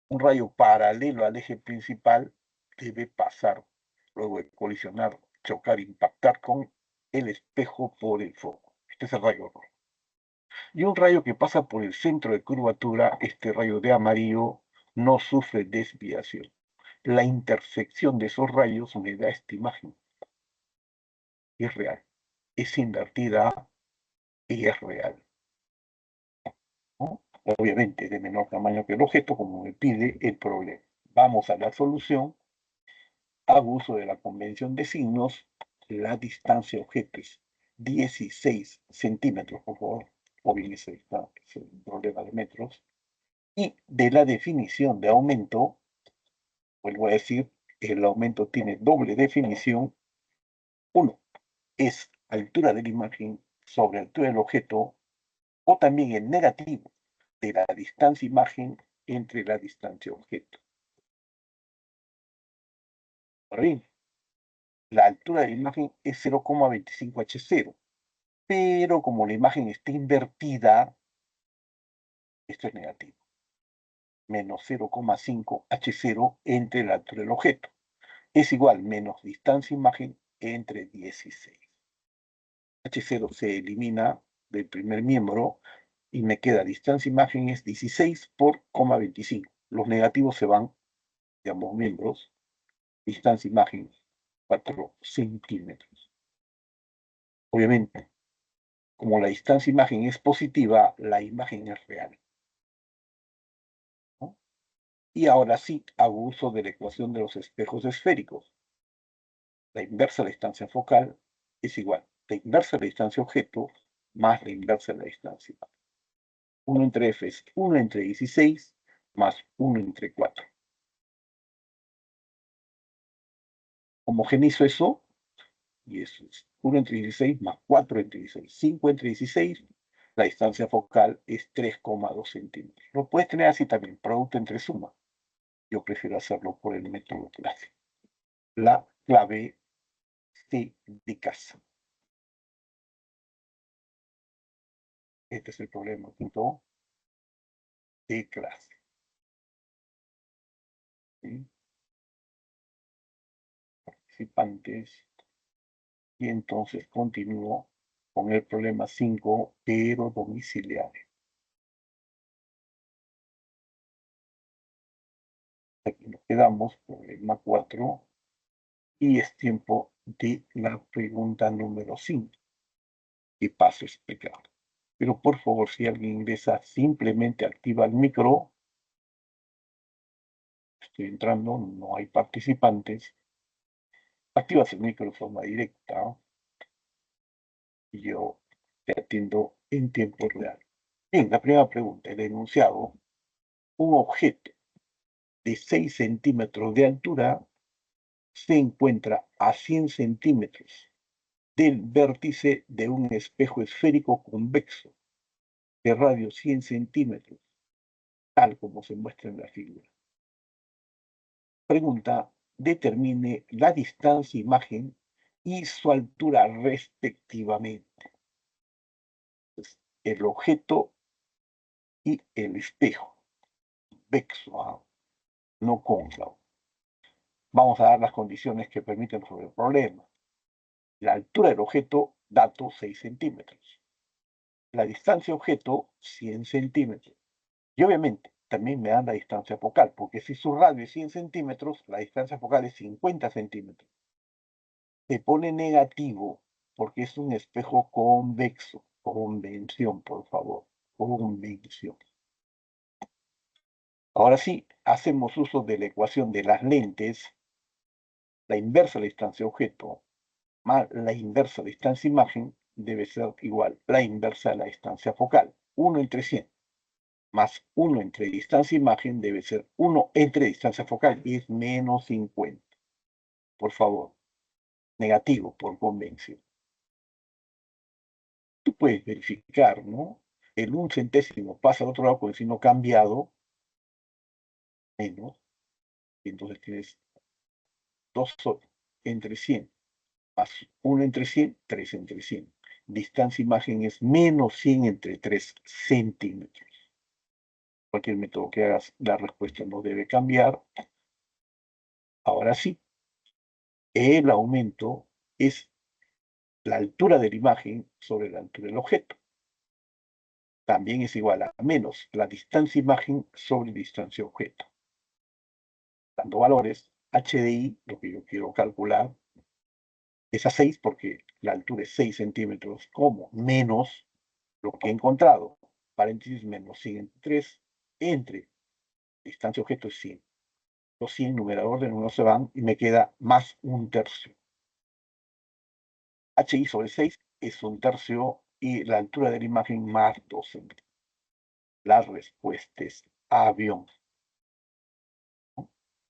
A: Un rayo paralelo al eje principal debe pasar, luego de colisionar, chocar, impactar con el espejo por el foco. Este es el rayo rojo. Y un rayo que pasa por el centro de curvatura, este rayo de amarillo, no sufre desviación. La intersección de esos rayos me da esta imagen. Es real. Es invertida y es real, ¿no? Obviamente de menor tamaño que el objeto, como me pide el problema. Vamos a la solución. Hago uso de la convención de signos. La distancia objeto es 16 centímetros, por favor. O bien ese está, es el problema de metros. Y de la definición de aumento, vuelvo a decir, el aumento tiene doble definición. Uno es altura de la imagen sobre altura del objeto, o también el negativo de la distancia imagen entre la distancia objeto. Ahora bien, la altura de la imagen es 0,25 H0, pero como la imagen está invertida, esto es negativo, menos 0,5 H0 entre la altura del objeto. es igual menos distancia imagen entre 16. H0 se elimina del primer miembro y me queda distancia imagen es 16 por 25. Los negativos se van de ambos miembros. Distancia imagen 4 centímetros. Obviamente, como la distancia imagen es positiva, la imagen es real, ¿no? Y ahora sí hago uso de la ecuación de los espejos esféricos. La inversa de la distancia focal es igual a la inversa de la distancia objeto más la inversa de la distancia imagen. 1 entre f es 1 entre 16 más 1 entre 4. Homogenizo eso, y eso es 1 entre 16 más 4 entre 16. 5 entre 16, la distancia focal es 3,2 centímetros. Lo puedes tener así también, producto entre suma. Yo prefiero hacerlo por el método clásico. La clave C de casa. Este es el problema, punto de clase. ¿Sí? Participantes. Y entonces continúo con el problema 5, pero domiciliario. Aquí nos quedamos, problema 4, y es tiempo de la pregunta número 5, y paso a explicar. Pero por favor, si alguien ingresa, simplemente activa el micro. Estoy entrando, no hay participantes. Activas el micro de forma directa y yo te atiendo en tiempo real. Bien, la primera pregunta, el enunciado. Un objeto de 6 centímetros de altura se encuentra a 100 centímetros del vértice de un espejo esférico convexo de radio 100 centímetros, tal como se muestra en la figura. Pregunta, determine la distancia imagen y su altura respectivamente. Entonces, el objeto y el espejo, convexo, no cóncavo. Vamos a dar las condiciones que permiten resolver el problema. La altura del objeto, dato 6 centímetros. La distancia objeto, 100 centímetros. Y obviamente, también me dan la distancia focal, porque si su radio es 100 centímetros, la distancia focal es 50 centímetros. Se pone negativo porque es un espejo convexo. Convención, por favor. Convención. Ahora sí, hacemos uso de la ecuación de las lentes. La inversa de la distancia objeto más la inversa de distancia imagen debe ser igual a la inversa de la distancia focal. 1 entre 100 más 1 entre distancia imagen debe ser 1 entre distancia focal y es menos 50. Por favor, negativo por convención. Tú puedes verificar, ¿no? El 1 centésimo pasa al otro lado con el signo cambiado, menos, y entonces tienes 2 entre 100 más 1 entre 100, 3 entre 100. Distancia imagen es menos 100 entre 3 centímetros. Cualquier método que hagas, la respuesta no debe cambiar. Ahora sí, el aumento es la altura de la imagen sobre la altura del objeto. También es igual a menos la distancia imagen sobre distancia objeto. Dando valores, HDI, lo que yo quiero calcular, es a 6 porque la altura es 6 centímetros, como menos lo que he encontrado, paréntesis menos 100 entre 3, entre distancia objeto es 100. Los 100 numerador de número se van y me queda más 1/3. HI sobre 6 es 1/3 y la altura de la imagen más 2 centímetros. La respuesta es avión.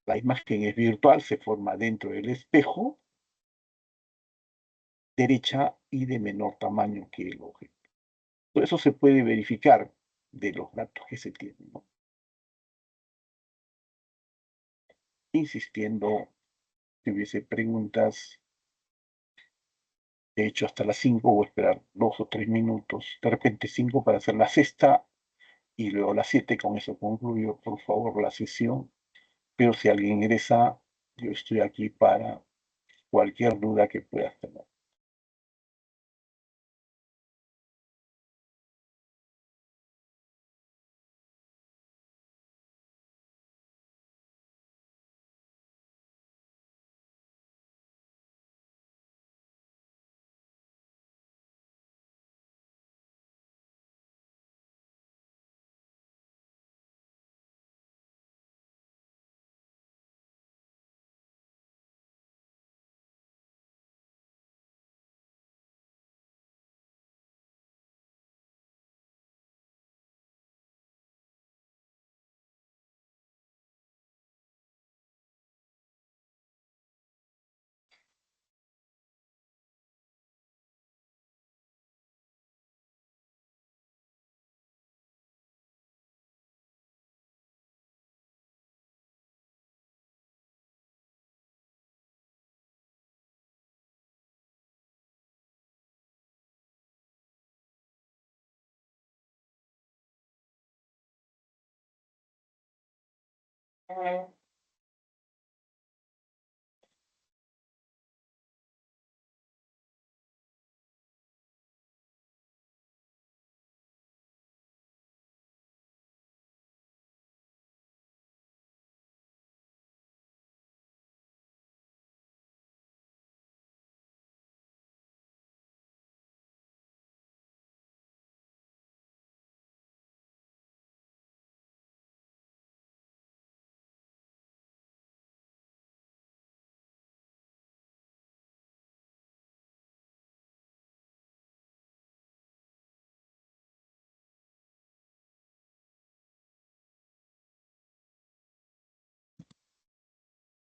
A: La imagen es virtual, se forma dentro del espejo, derecha y de menor tamaño que el objeto. Todo eso se puede verificar de los datos que se tienen, ¿no? Insistiendo, si hubiese preguntas, de hecho hasta las 5 voy a esperar 2 o 3 minutos, de repente 5 para hacer la sexta y luego las 7, con eso concluyo, por favor, la sesión. Pero si alguien ingresa, Yo estoy aquí para cualquier duda que puedas tener.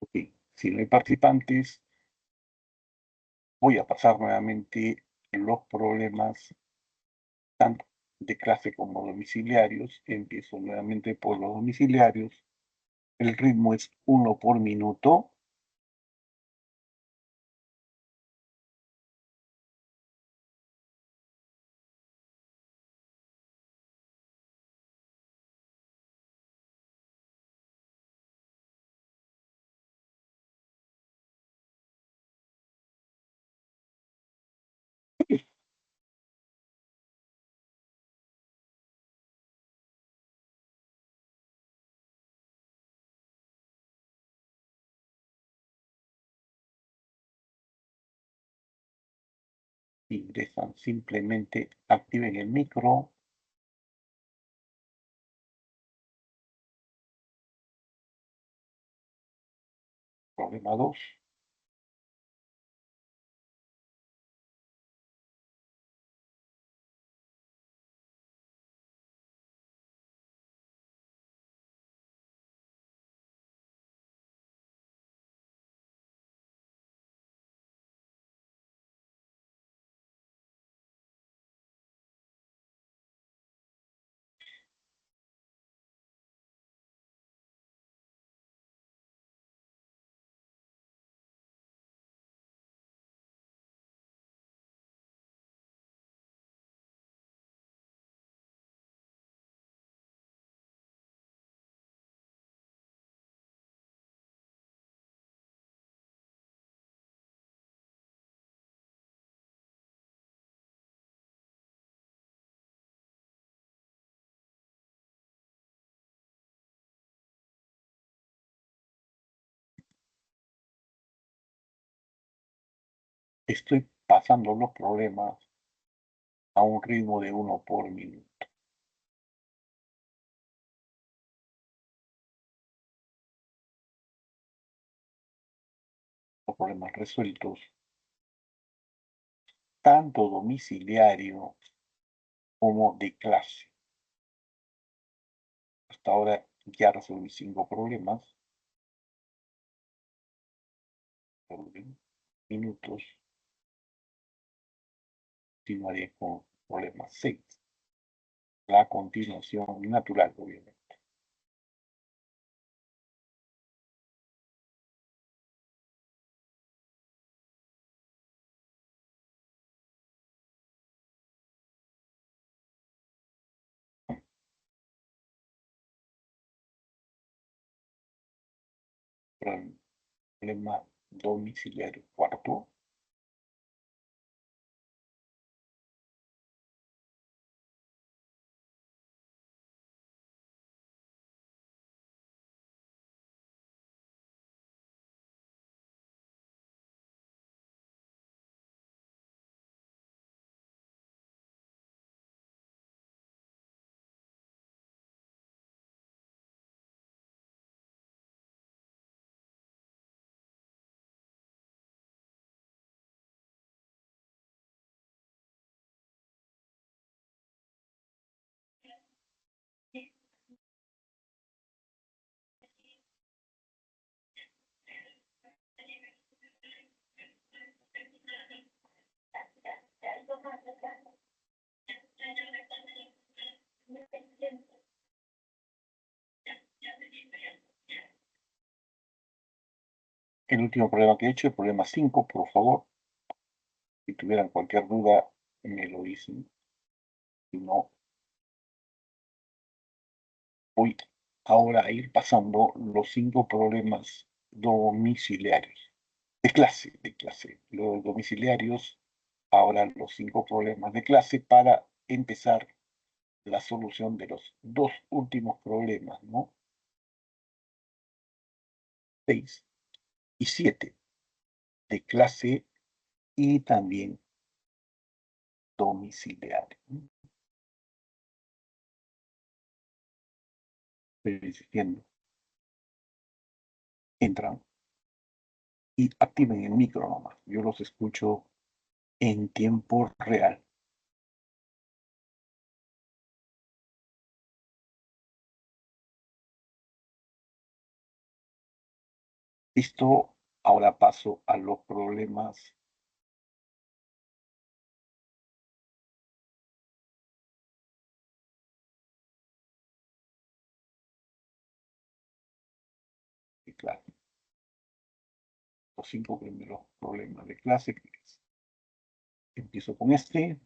A: Ok, si no hay participantes, voy a pasar nuevamente los problemas tanto de clase como domiciliarios. Empiezo nuevamente por los domiciliarios. El ritmo es 1 por minuto. Ingresan, simplemente activen el micro. Problema 2. Estoy pasando los problemas a un ritmo de 1 por minuto. Los problemas resueltos, tanto domiciliario como de clase. Hasta ahora ya resolví 5 problemas por minutos. Continuaré con problema 6. La continuación natural, obviamente. problema domiciliario cuarto. El último problema que he hecho, el problema 5, por favor. Si tuvieran cualquier duda, me lo dicen. Si no, voy ahora a ir pasando los 5 problemas domiciliarios. De clase. Los domiciliarios, ahora los 5 problemas de clase para empezar la solución de los dos últimos problemas, ¿no? 6 y 7 de clase y también domiciliario, ¿no? Estoy insistiendo. Entran y activen el micro nomás. Yo los escucho en tiempo real. Listo, ahora paso a los problemas de clase. Los 5 primeros problemas de clase. Empiezo con este.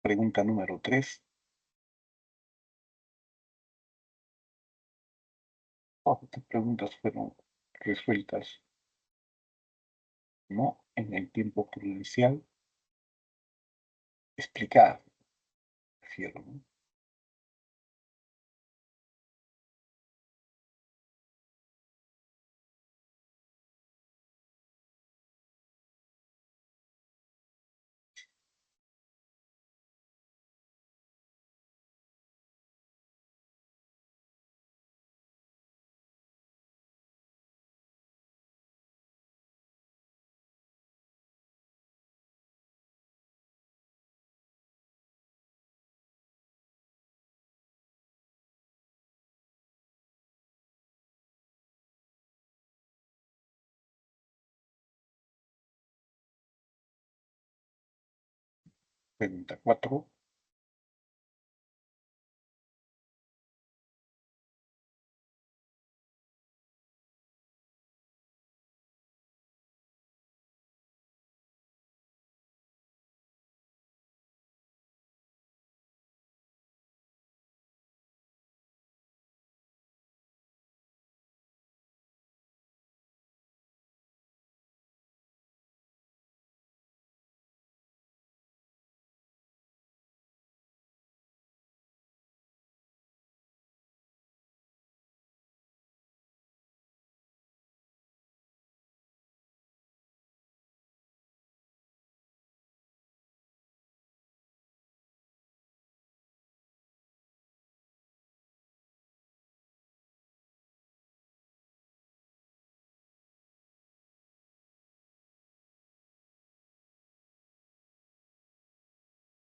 A: Pregunta número 3. Estas preguntas fueron resueltas, ¿no? En el tiempo prudencial explicado, refiero, ¿no? Pregunta 4.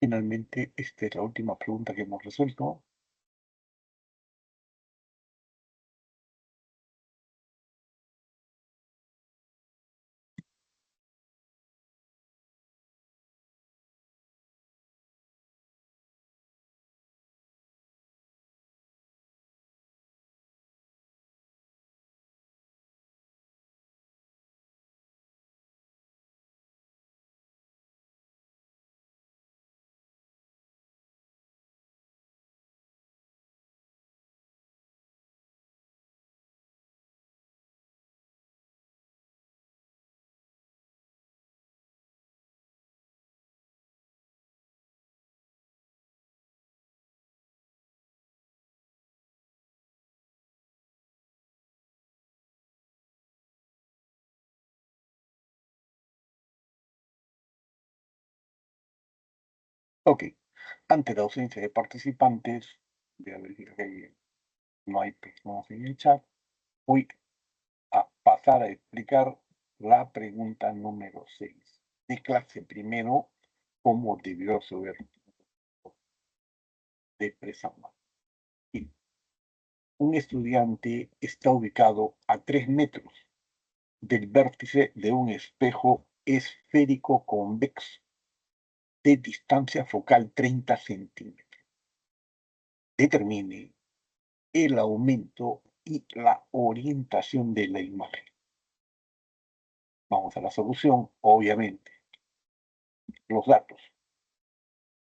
A: Finalmente, esta es la última pregunta que hemos resuelto. Ok, ante la ausencia de participantes, voy a verificar que no hay personas en el chat. Voy a pasar a explicar la pregunta número 6 de clase primero, cómo debió resolver de Presama. Y un estudiante está ubicado a 3 metros del vértice de un espejo esférico convexo de distancia focal 30 centímetros. Determine el aumento y la orientación de la imagen. Vamos a la solución, obviamente. Los datos.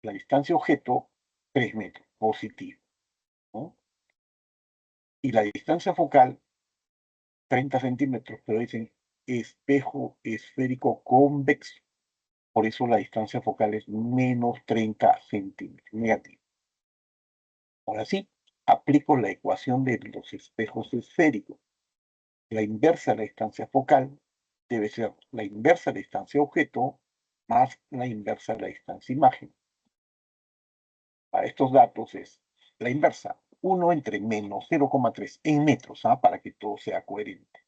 A: La distancia objeto, 3 metros, positivo, ¿no? Y la distancia focal, 30 centímetros, pero dicen espejo esférico convexo. Por eso la distancia focal es menos 30 centímetros, negativo. Ahora sí, aplico la ecuación de los espejos esféricos. La inversa de la distancia focal debe ser la inversa de la distancia objeto más la inversa de la distancia imagen. Para estos datos es la inversa, 1 entre menos 0,3 en metros, para que todo sea coherente.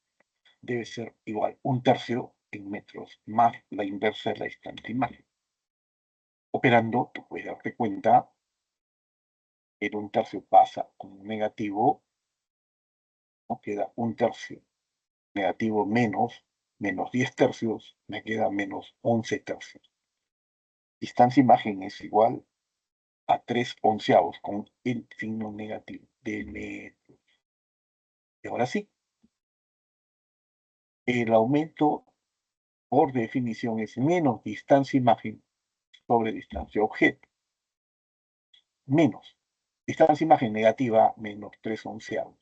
A: Debe ser igual 1/3 en metros más la inversa de la distancia imagen. Operando, tú puedes darte cuenta, el 1/3 pasa como negativo, ¿no? Queda 1/3 negativo menos 10 tercios, me queda menos 11 tercios. Distancia imagen es igual a 3 onceavos con el signo negativo de metros. Y ahora sí, el aumento por definición es menos distancia imagen sobre distancia objeto. Menos distancia imagen negativa menos 3 onceavos.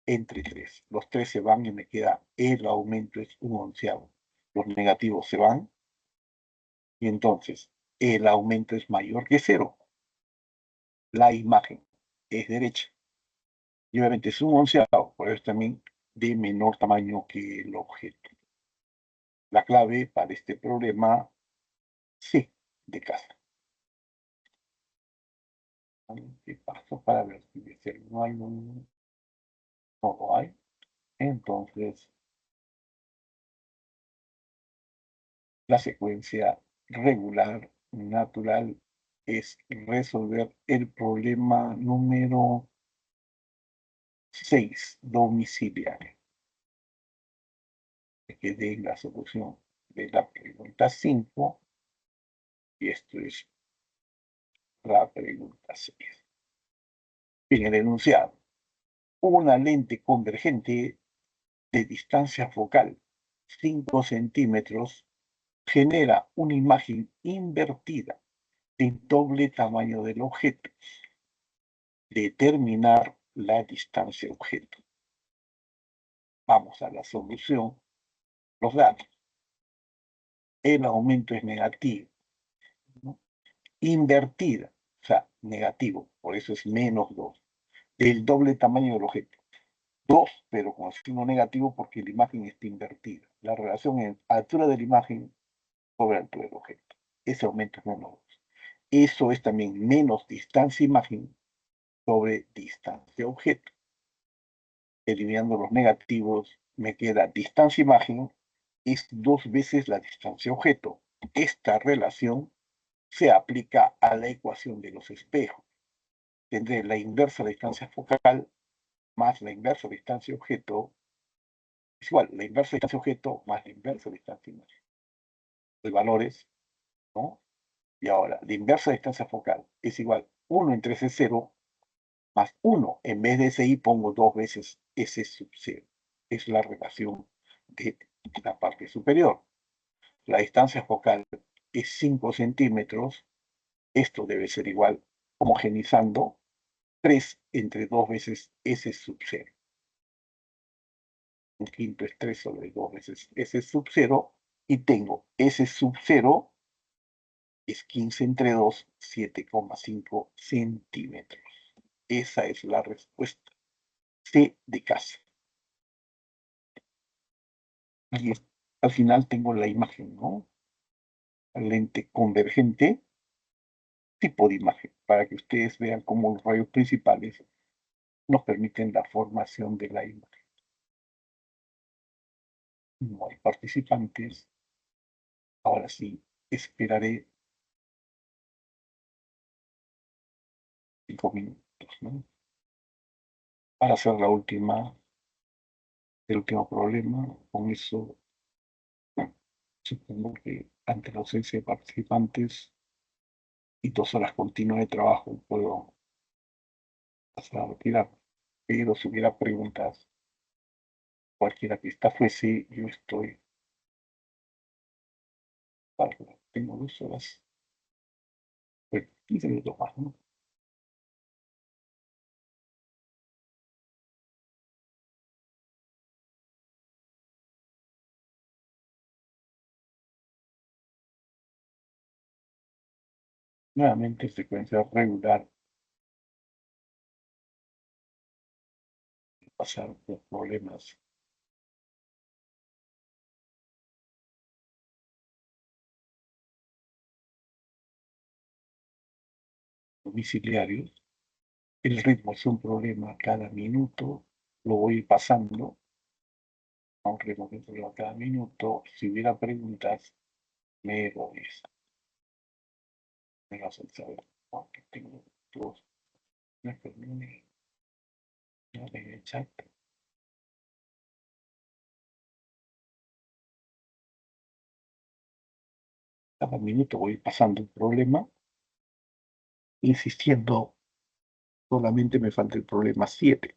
A: Entre 3. Los 3 se van y me queda el aumento es 1 onceavo. Los negativos se van y entonces el aumento es mayor que 0. La imagen es derecha. Y obviamente es 1 onceavo, por eso también de menor tamaño que el objeto. La clave para este problema, C de casa. ¿Qué paso para ver si no hay un... No lo hay. Entonces, la secuencia regular, natural, es resolver el problema número 6, domiciliario. Que dé la solución de la pregunta 5, y esto es la pregunta 6. En el enunciado, una lente convergente de distancia focal 5 centímetros genera una imagen invertida de doble tamaño del objeto. Determinar la distancia objeto. Vamos a la solución. Los datos. El aumento es negativo, ¿no? Invertida, o sea, negativo, por eso es menos 2, del doble tamaño del objeto. 2, pero con signo negativo porque la imagen está invertida. La relación es altura de la imagen sobre altura del objeto. Ese aumento es menos 2. Eso es también menos distancia imagen sobre distancia objeto. Eliminando los negativos, me queda distancia imagen es 2 veces la distancia objeto. Esta relación se aplica a la ecuación de los espejos. Tendré la inversa de distancia focal más la inversa de distancia objeto es igual, la inversa de distancia objeto más la inversa de distancia imagen. Los valores, ¿no? Y ahora, la inversa de distancia focal es igual 1 entre S0 más 1. En vez de SI pongo 2 veces S sub 0. Es la relación de la parte superior. La distancia focal es 5 centímetros. Esto debe ser igual, homogenizando, 3 entre 2 veces S sub 0. Un quinto es 3 sobre 2 veces S sub 0. Y tengo S sub 0 es 15 entre 2, 7,5 centímetros. Esa es la respuesta. C de casa. Y al final tengo la imagen, ¿no? La lente convergente, tipo de imagen, para que ustedes vean cómo los rayos principales nos permiten la formación de la imagen. No hay participantes. Ahora sí, esperaré 5 minutos, ¿no? Para hacer el último problema. Con eso, bueno, supongo que ante la ausencia de participantes y 2 horas continuas de trabajo puedo pasar a retirar. Pero si hubiera preguntas, cualquiera que esta fuese, yo estoy para. Tengo 2 horas, pues 15 minutos más, ¿no? Nuevamente secuencia regular, pasar por problemas domiciliarios. El ritmo es un problema cada minuto, lo voy pasando a un ritmo de un problema cada minuto. Si hubiera preguntas, me lo dicen. Me lo hacen saber. Porque tengo 2, me termine, no de chat. Cada minuto voy pasando un problema, insistiendo, solamente me falta el problema 7.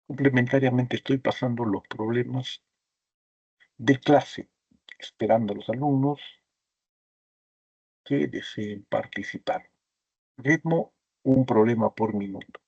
A: Complementariamente estoy pasando los problemas de clase, esperando a los alumnos que deseen participar. Ritmo, un problema por minuto.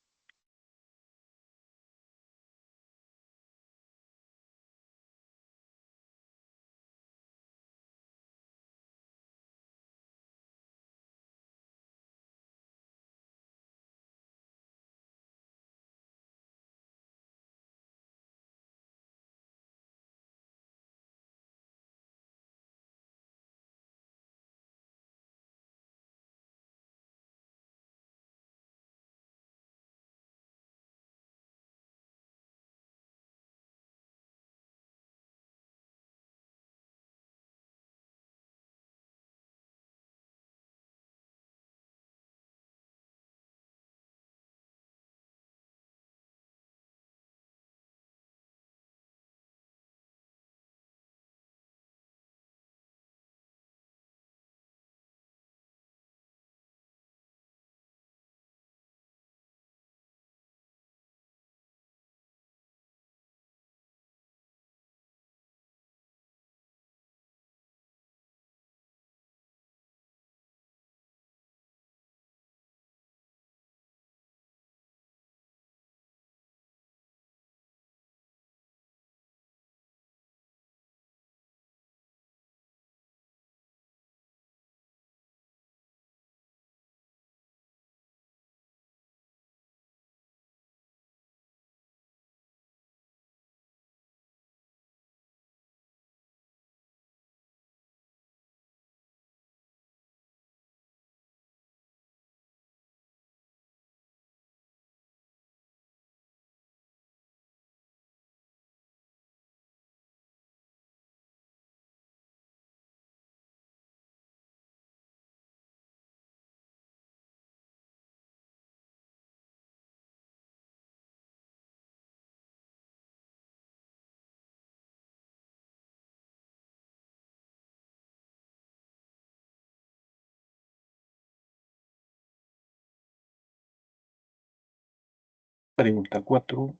A: Pregunta 4.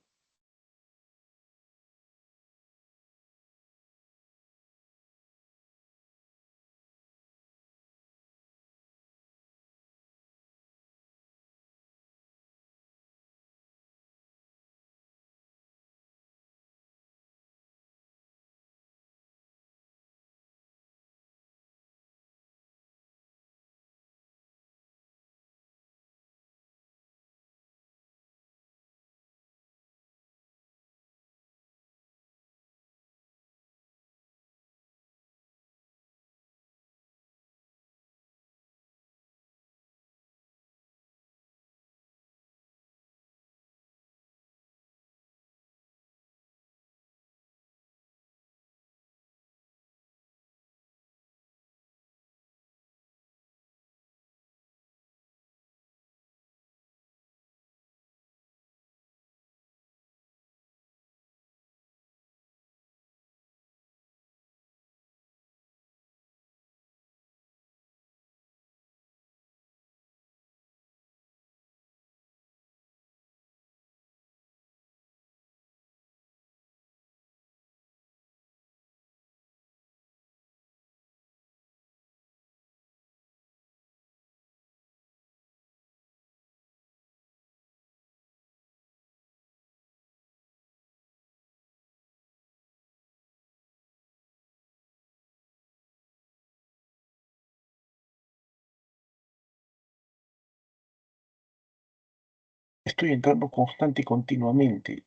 A: Estoy entrando constante y continuamente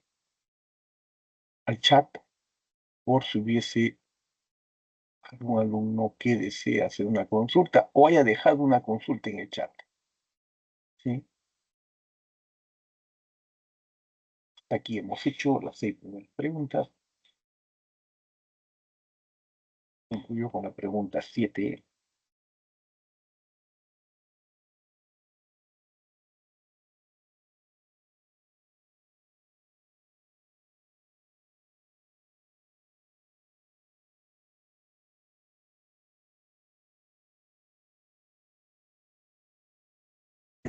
A: al chat por si hubiese algún alumno que desee hacer una consulta o haya dejado una consulta en el chat. ¿Sí? Hasta aquí hemos hecho las 6 primeras preguntas. Concluyo con la pregunta 7.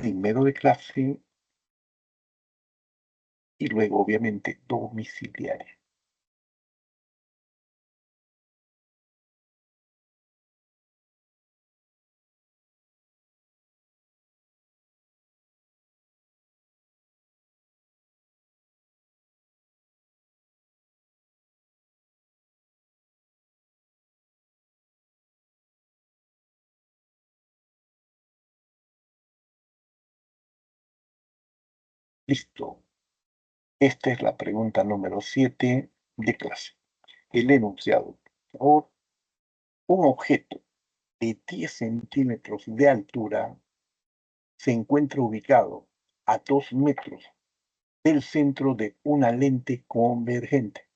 A: Primero de clase y luego, obviamente, domiciliaria. Listo. Esta es la pregunta número 7 de clase. El enunciado. Por favor, un objeto de 10 centímetros de altura se encuentra ubicado a 2 metros del centro de una lente convergente.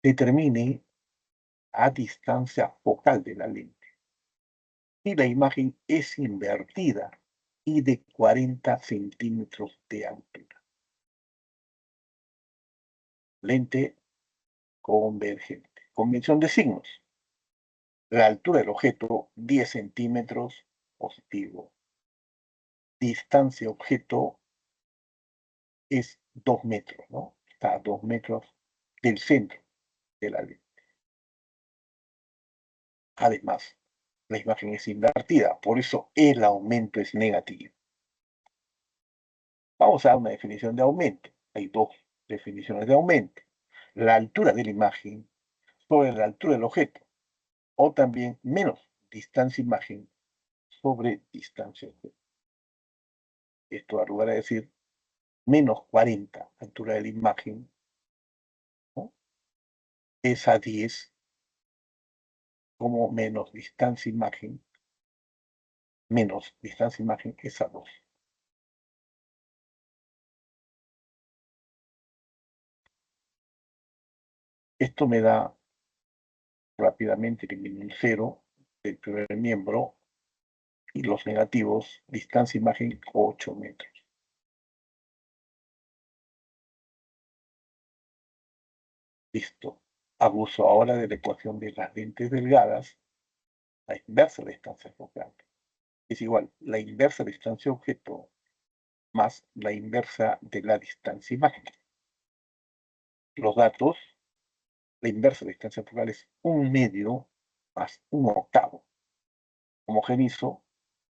A: Determine a distancia focal de la lente. Y la imagen es invertida y de 40 centímetros de altura. Lente convergente. Convención de signos. La altura del objeto, 10 centímetros, positivo. Distancia objeto es 2 metros, ¿no? Está a 2 metros del centro de la lente. Además, la imagen es invertida, por eso el aumento es negativo. Vamos a dar una definición de aumento. Hay dos definiciones de aumento. La altura de la imagen sobre la altura del objeto, o también menos distancia imagen sobre distancia objeto. Esto da lugar a decir menos 40 altura de la imagen, ¿no? Es a 10 como menos distancia imagen, menos distancia imagen es a 2. Esto me da rápidamente, elimino el 0 del primer miembro y los negativos, distancia imagen 8 metros. Listo. Abuso ahora de la ecuación de las lentes delgadas, la inversa de la distancia focal. Es igual la inversa de la distancia objeto más la inversa de la distancia imagen. Los datos, la inversa de la distancia focal es 1/2 más 1/8. Homogenizo,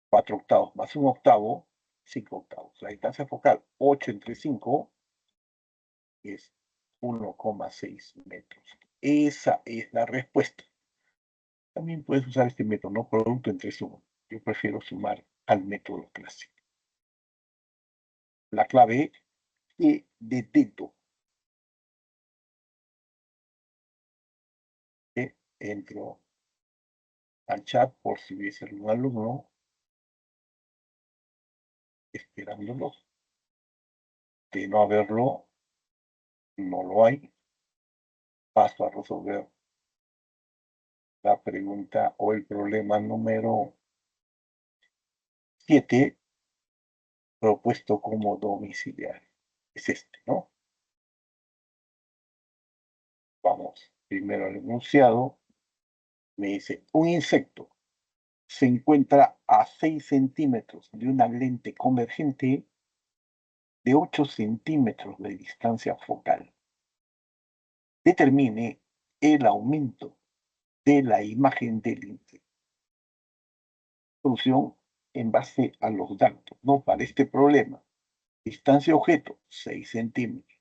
A: 4/8 más 1/8, 5/8. La distancia focal 8 entre 5 es 1,6 metros. Esa es la respuesta. También puedes usar este método, ¿no? Producto entre suma. Yo prefiero sumar al método clásico. La clave es de dedo. Entro al chat por si hubiese algún alumno esperándolo. De no haberlo, no lo hay. Paso a resolver la pregunta o el problema número 7, propuesto como domiciliario. Es este, ¿no? Vamos primero al enunciado. Me dice, un insecto se encuentra a 6 centímetros de una lente convergente de 8 centímetros de distancia focal. Determine el aumento de la imagen del insecto. Solución en base a los datos, ¿no? Para este problema. Distancia objeto, 6 centímetros.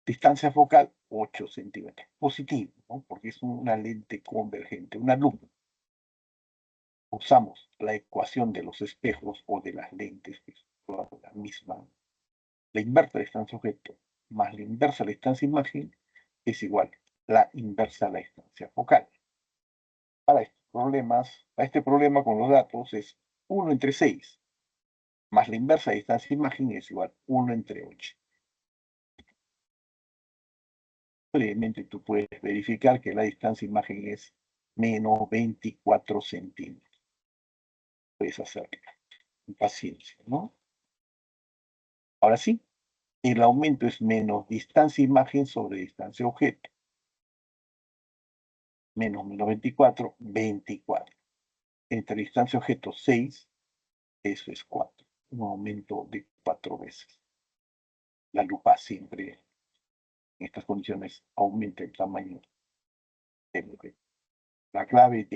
A: Distancia focal, 8 centímetros. Positivo, ¿no? Porque es una lente convergente, una lupa. Usamos la ecuación de los espejos o de las lentes, que es la misma. La inversa de distancia objeto más la inversa de la distancia imagen es igual a la inversa de la distancia focal. Para este problema con los datos es 1 entre 6 más la inversa de distancia imagen es igual a 1 entre 8. Previamente tú puedes verificar que la distancia imagen es menos 24 centímetros. Puedes hacerlo con paciencia, ¿no? Ahora sí, el aumento es menos distancia imagen sobre distancia objeto. Menos 24, 24. Entre distancia objeto 6, eso es 4. Un aumento de 4 veces. la lupa siempre en estas condiciones aumenta el tamaño del objeto. La clave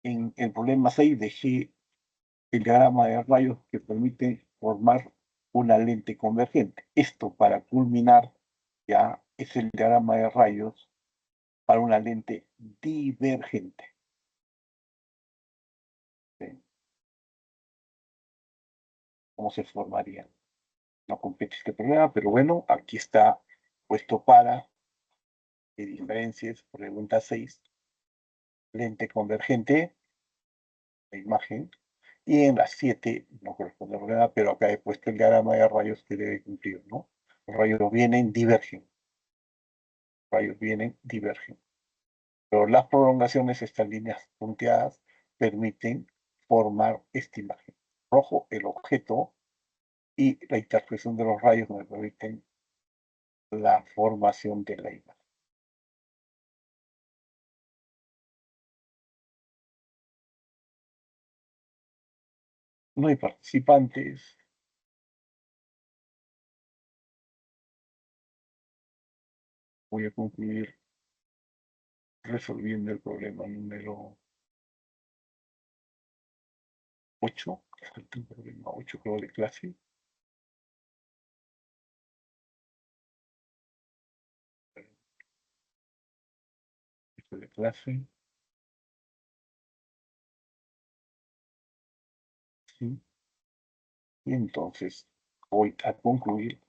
A: en el problema 6 dejé el diagrama de rayos que permite formar una lente convergente. Esto para culminar ya es el diagrama de rayos para una lente divergente. ¿Sí? ¿Cómo se formaría? No compete este problema, pero bueno, aquí está puesto para que diferencies, pregunta 6, lente convergente, la imagen, y en las 7 no corresponde a nada, pero acá he puesto el diagrama de rayos que debe cumplir, ¿no? Los rayos vienen, divergen. Rayos vienen, divergen. Pero las prolongaciones, estas líneas punteadas, permiten formar esta imagen. Rojo, el objeto, y la interpretación de los rayos me permiten la formación de la imagen. No hay participantes. Voy a concluir resolviendo el problema número 8. Falta un problema 8, creo, de clase. De clase. ¿Sí? Y entonces voy a concluir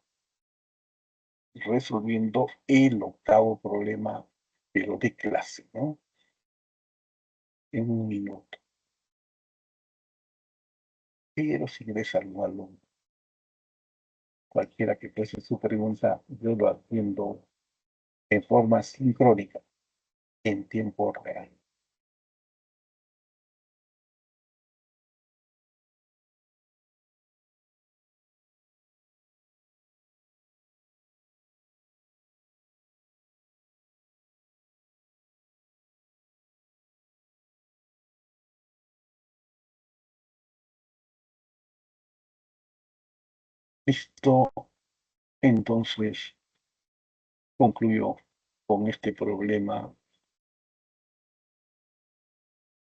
A: resolviendo el 8º problema, pero de clase, ¿no? En un minuto. Pero si ingresa algún alumno, cualquiera que fuese su pregunta, yo lo atiendo en forma sincrónica, en tiempo real. Listo, entonces concluyo con este problema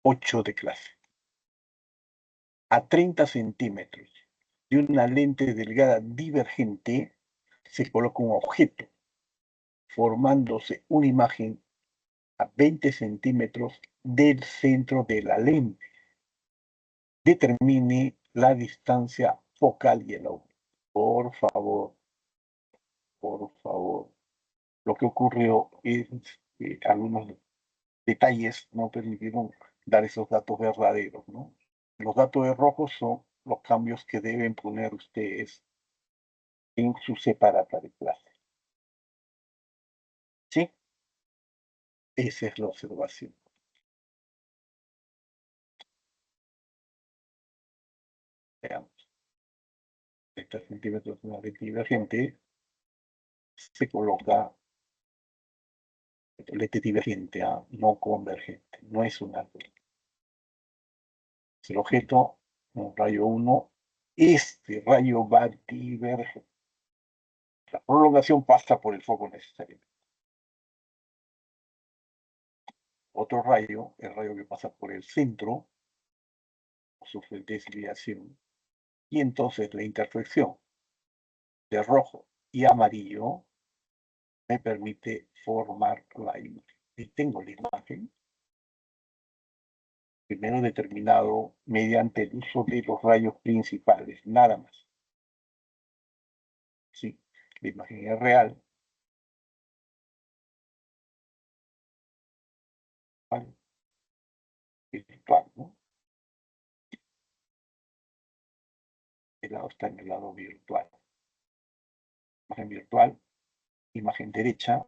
A: 8 de clase. A 30 centímetros de una lente delgada divergente se coloca un objeto, formándose una imagen a 20 centímetros del centro de la lente. Determine la distancia focal y el ángulo. Por favor, por favor. Lo que ocurrió es que algunos detalles no permitieron dar esos datos verdaderos, ¿no? Los datos de rojo son los cambios que deben poner ustedes en su separata de clase. ¿Sí? Esa es la observación. Veamos. 30 centímetros de una lente divergente se coloca lente divergente, no convergente. No es un árbol. Es el objeto, un rayo 1. Este rayo va a diverger. La prolongación pasa por el foco necesariamente. Otro rayo, el rayo que pasa por el centro, sufre desviación. Y entonces la intersección de rojo y amarillo me permite formar la imagen. Y tengo la imagen, primero determinado mediante el uso de los rayos principales, nada más. Sí, la imagen es real. ¿Vale? Es virtual, ¿no? El lado está en el lado virtual. Imagen virtual, imagen derecha,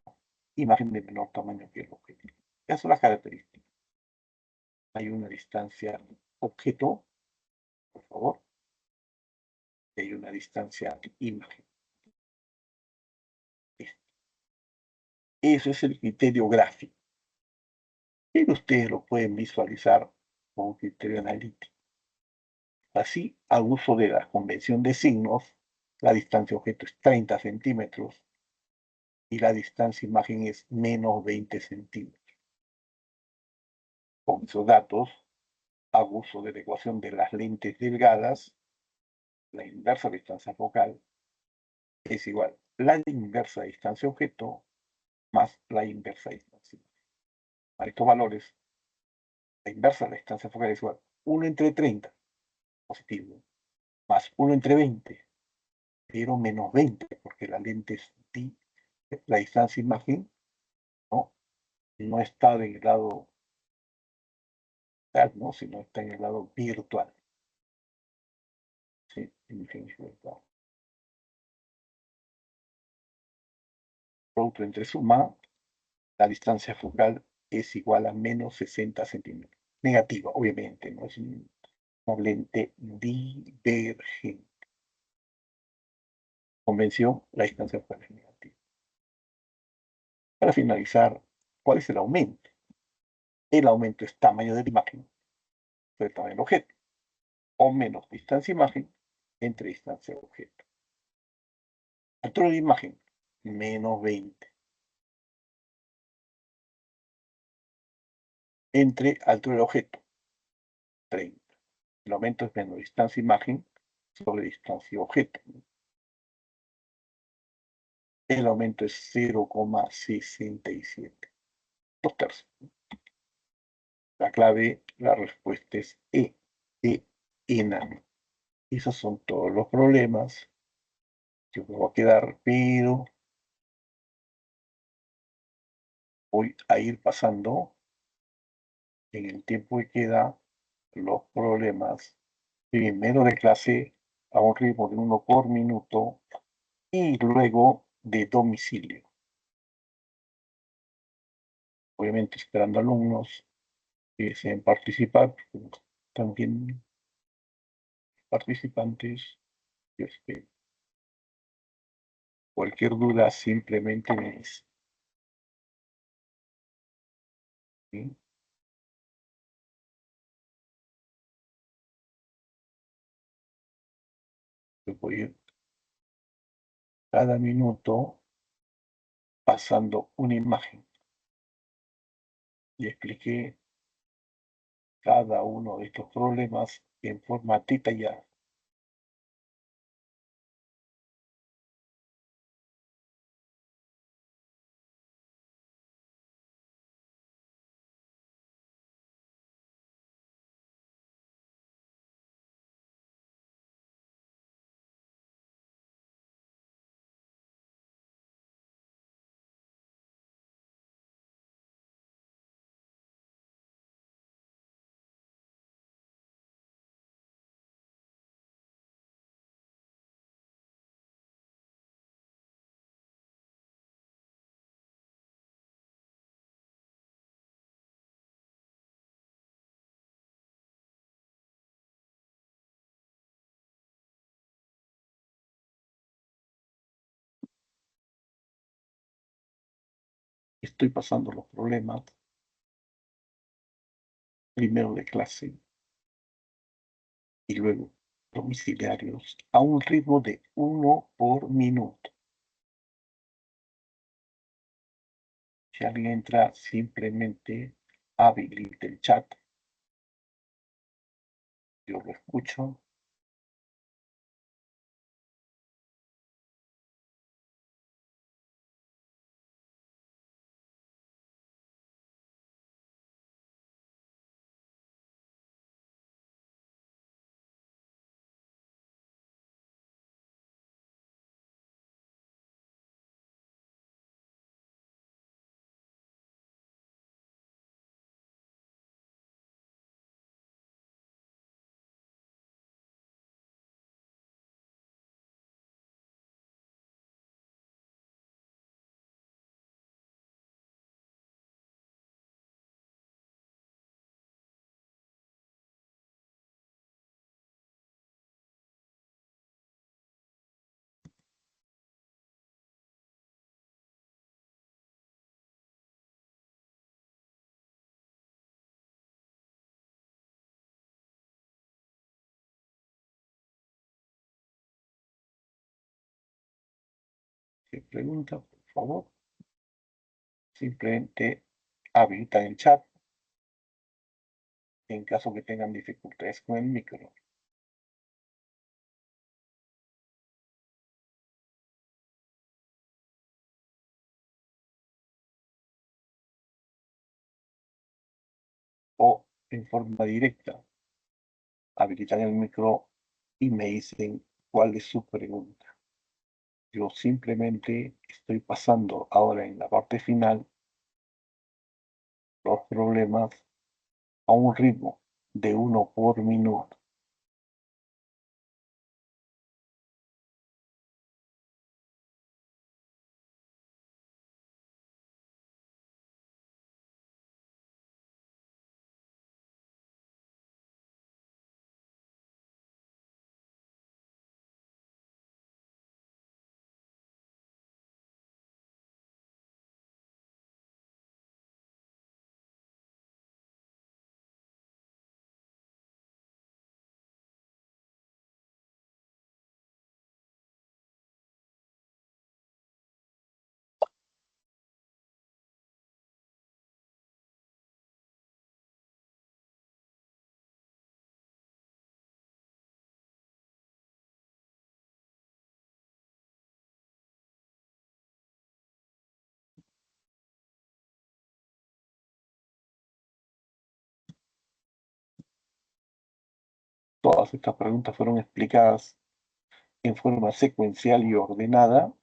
A: imagen de menor tamaño que el objeto. Esas son las características. Hay una distancia objeto, por favor, y hay una distancia imagen. Eso es el criterio gráfico. Pero ustedes lo pueden visualizar con criterio analítico. Así, al uso de la convención de signos, la distancia objeto es 30 centímetros y la distancia imagen es menos 20 centímetros. Con esos datos, hago uso de la ecuación de las lentes delgadas, la inversa de distancia focal es igual a la inversa de distancia objeto más la inversa de distancia. Para estos valores, la inversa de la distancia focal es igual a 1 entre 30, positivo, más 1 entre 20, pero menos 20, porque la lente es la distancia imagen, no está en el lado real, ¿no? Sino está en el lado virtual. ¿Sí? Imagen virtual. Producto entre suma, la distancia focal es igual a menos 60 centímetros. Negativa, obviamente, no es una lente divergente. Convención, la distancia focal es negativa. Para finalizar, ¿cuál es el aumento? El aumento es tamaño de la imagen sobre el tamaño del objeto, o menos distancia imagen entre distancia objeto. Altura de la imagen, menos 20. Entre altura del objeto, 30. El aumento es menos distancia imagen sobre distancia objeto. El aumento es 0,67. 2/3. La clave, la respuesta es E, de enano. Esos son todos los problemas. Yo me voy a quedar, pero voy a ir pasando en el tiempo que queda los problemas primero de clase a un ritmo de 1 por minuto y luego de domicilio. Obviamente esperando alumnos que deseen participar, también participantes, yo espero. Cualquier duda simplemente me dice. ¿Sí? Yo voy a ir cada minuto pasando una imagen y expliqué cada uno de estos problemas en forma detallada. Estoy pasando los problemas primero de clase y luego domiciliarios a un ritmo de 1 por minuto. Si alguien entra, simplemente habilite el chat. Yo lo escucho. cualquier pregunta, por favor, simplemente habilitan el chat en caso que tengan dificultades con el micro. O en forma directa, habilitan el micro y me dicen cuál es su pregunta. Yo simplemente estoy pasando ahora en la parte final los problemas a un ritmo de 1 por minuto. Todas estas preguntas fueron explicadas en forma secuencial y ordenada.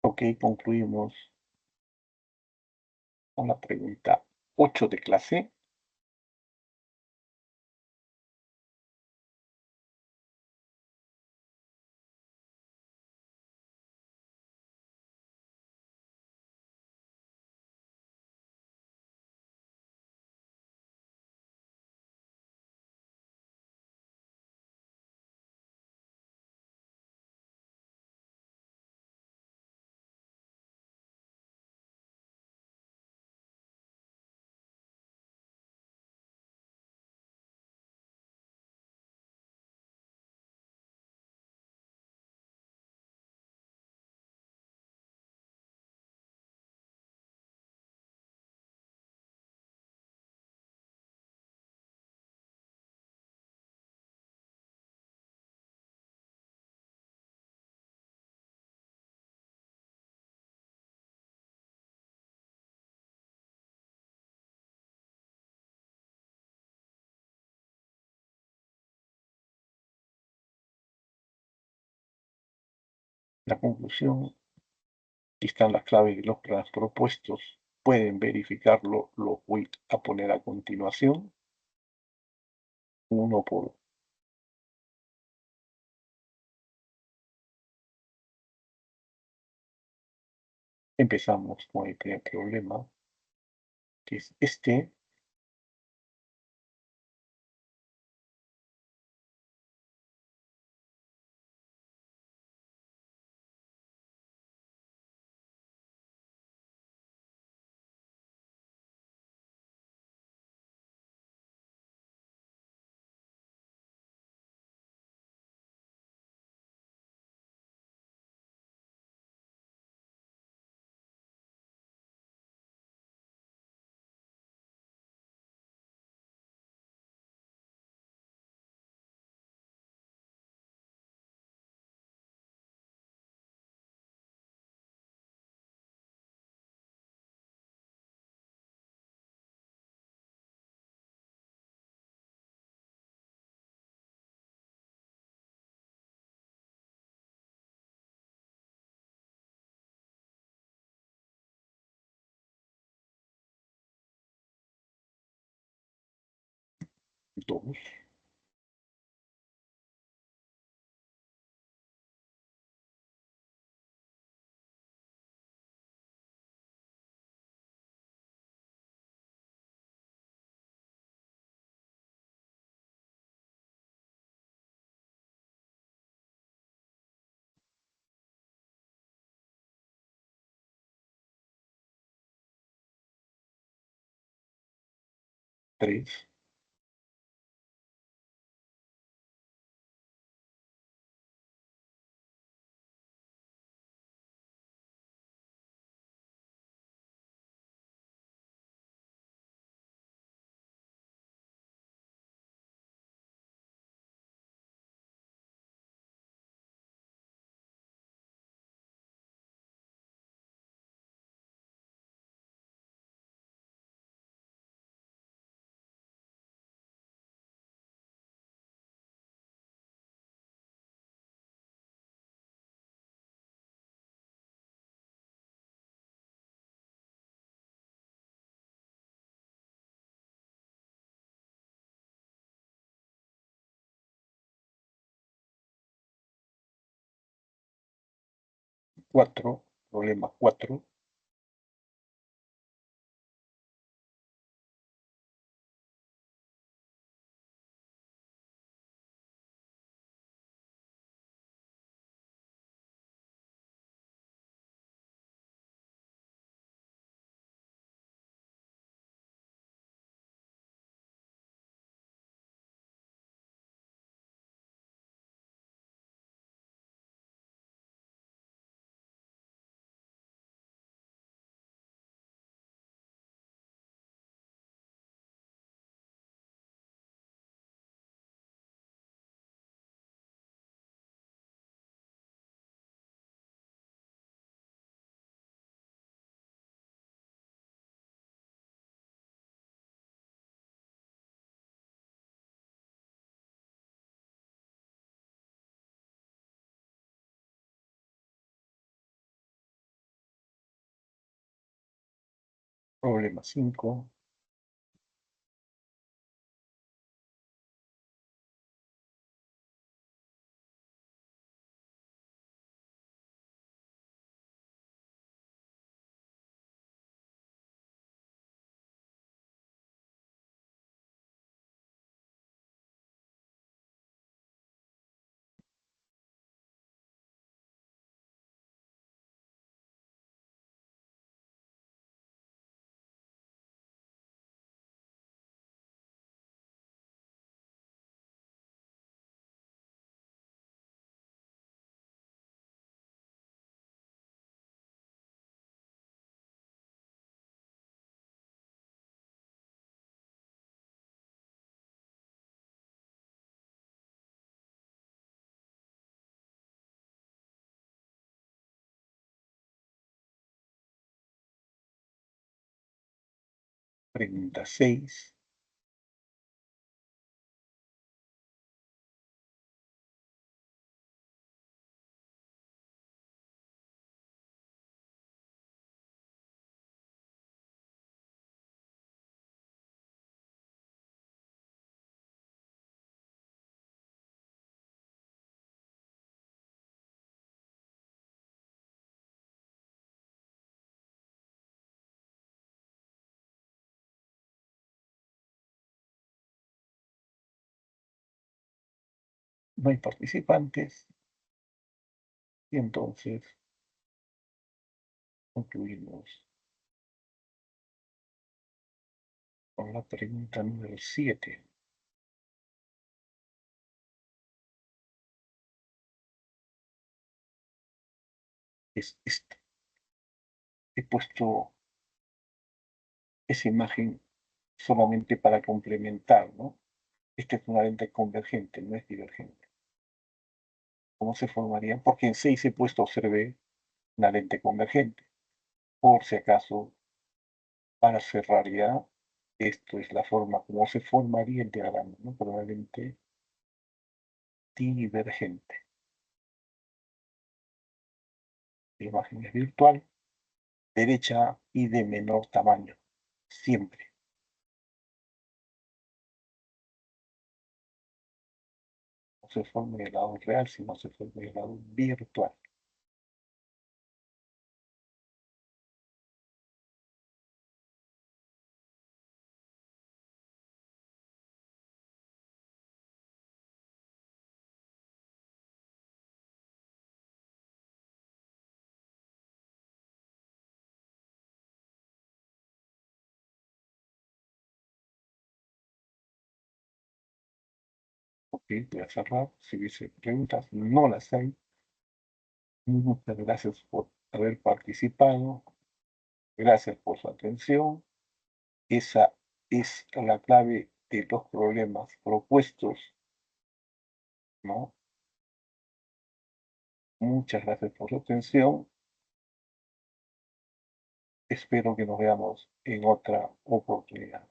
A: Ok, concluimos con la pregunta 8 de clase. La conclusión, aquí están las claves de los planes propuestos. Pueden verificarlo, lo voy a poner a continuación, uno por uno. Empezamos con el primer problema, que es este. Dos, tres, cuatro, problema cuatro, problema cinco, pregunta seis, No hay participantes. Y entonces concluimos con la pregunta número 7. Es esta. He puesto esa imagen solamente para complementar, ¿no? Esta es una lente convergente, no es divergente. ¿Cómo se formaría? Porque en 6 he puesto, observé, una lente convergente. Por si acaso, para cerrar ya, esto es la forma como se formaría el diagrama, ¿no? Probablemente divergente. La imagen es virtual, derecha y de menor tamaño, siempre. No se forma en el lado real, sino se forma en el lado virtual. Ok, voy a cerrar. Si hubiese preguntas, no las hay. Muchas gracias por haber participado. Gracias por su atención. Esa es la clave de los problemas propuestos, ¿no? Muchas gracias por su atención. Espero que nos veamos en otra oportunidad.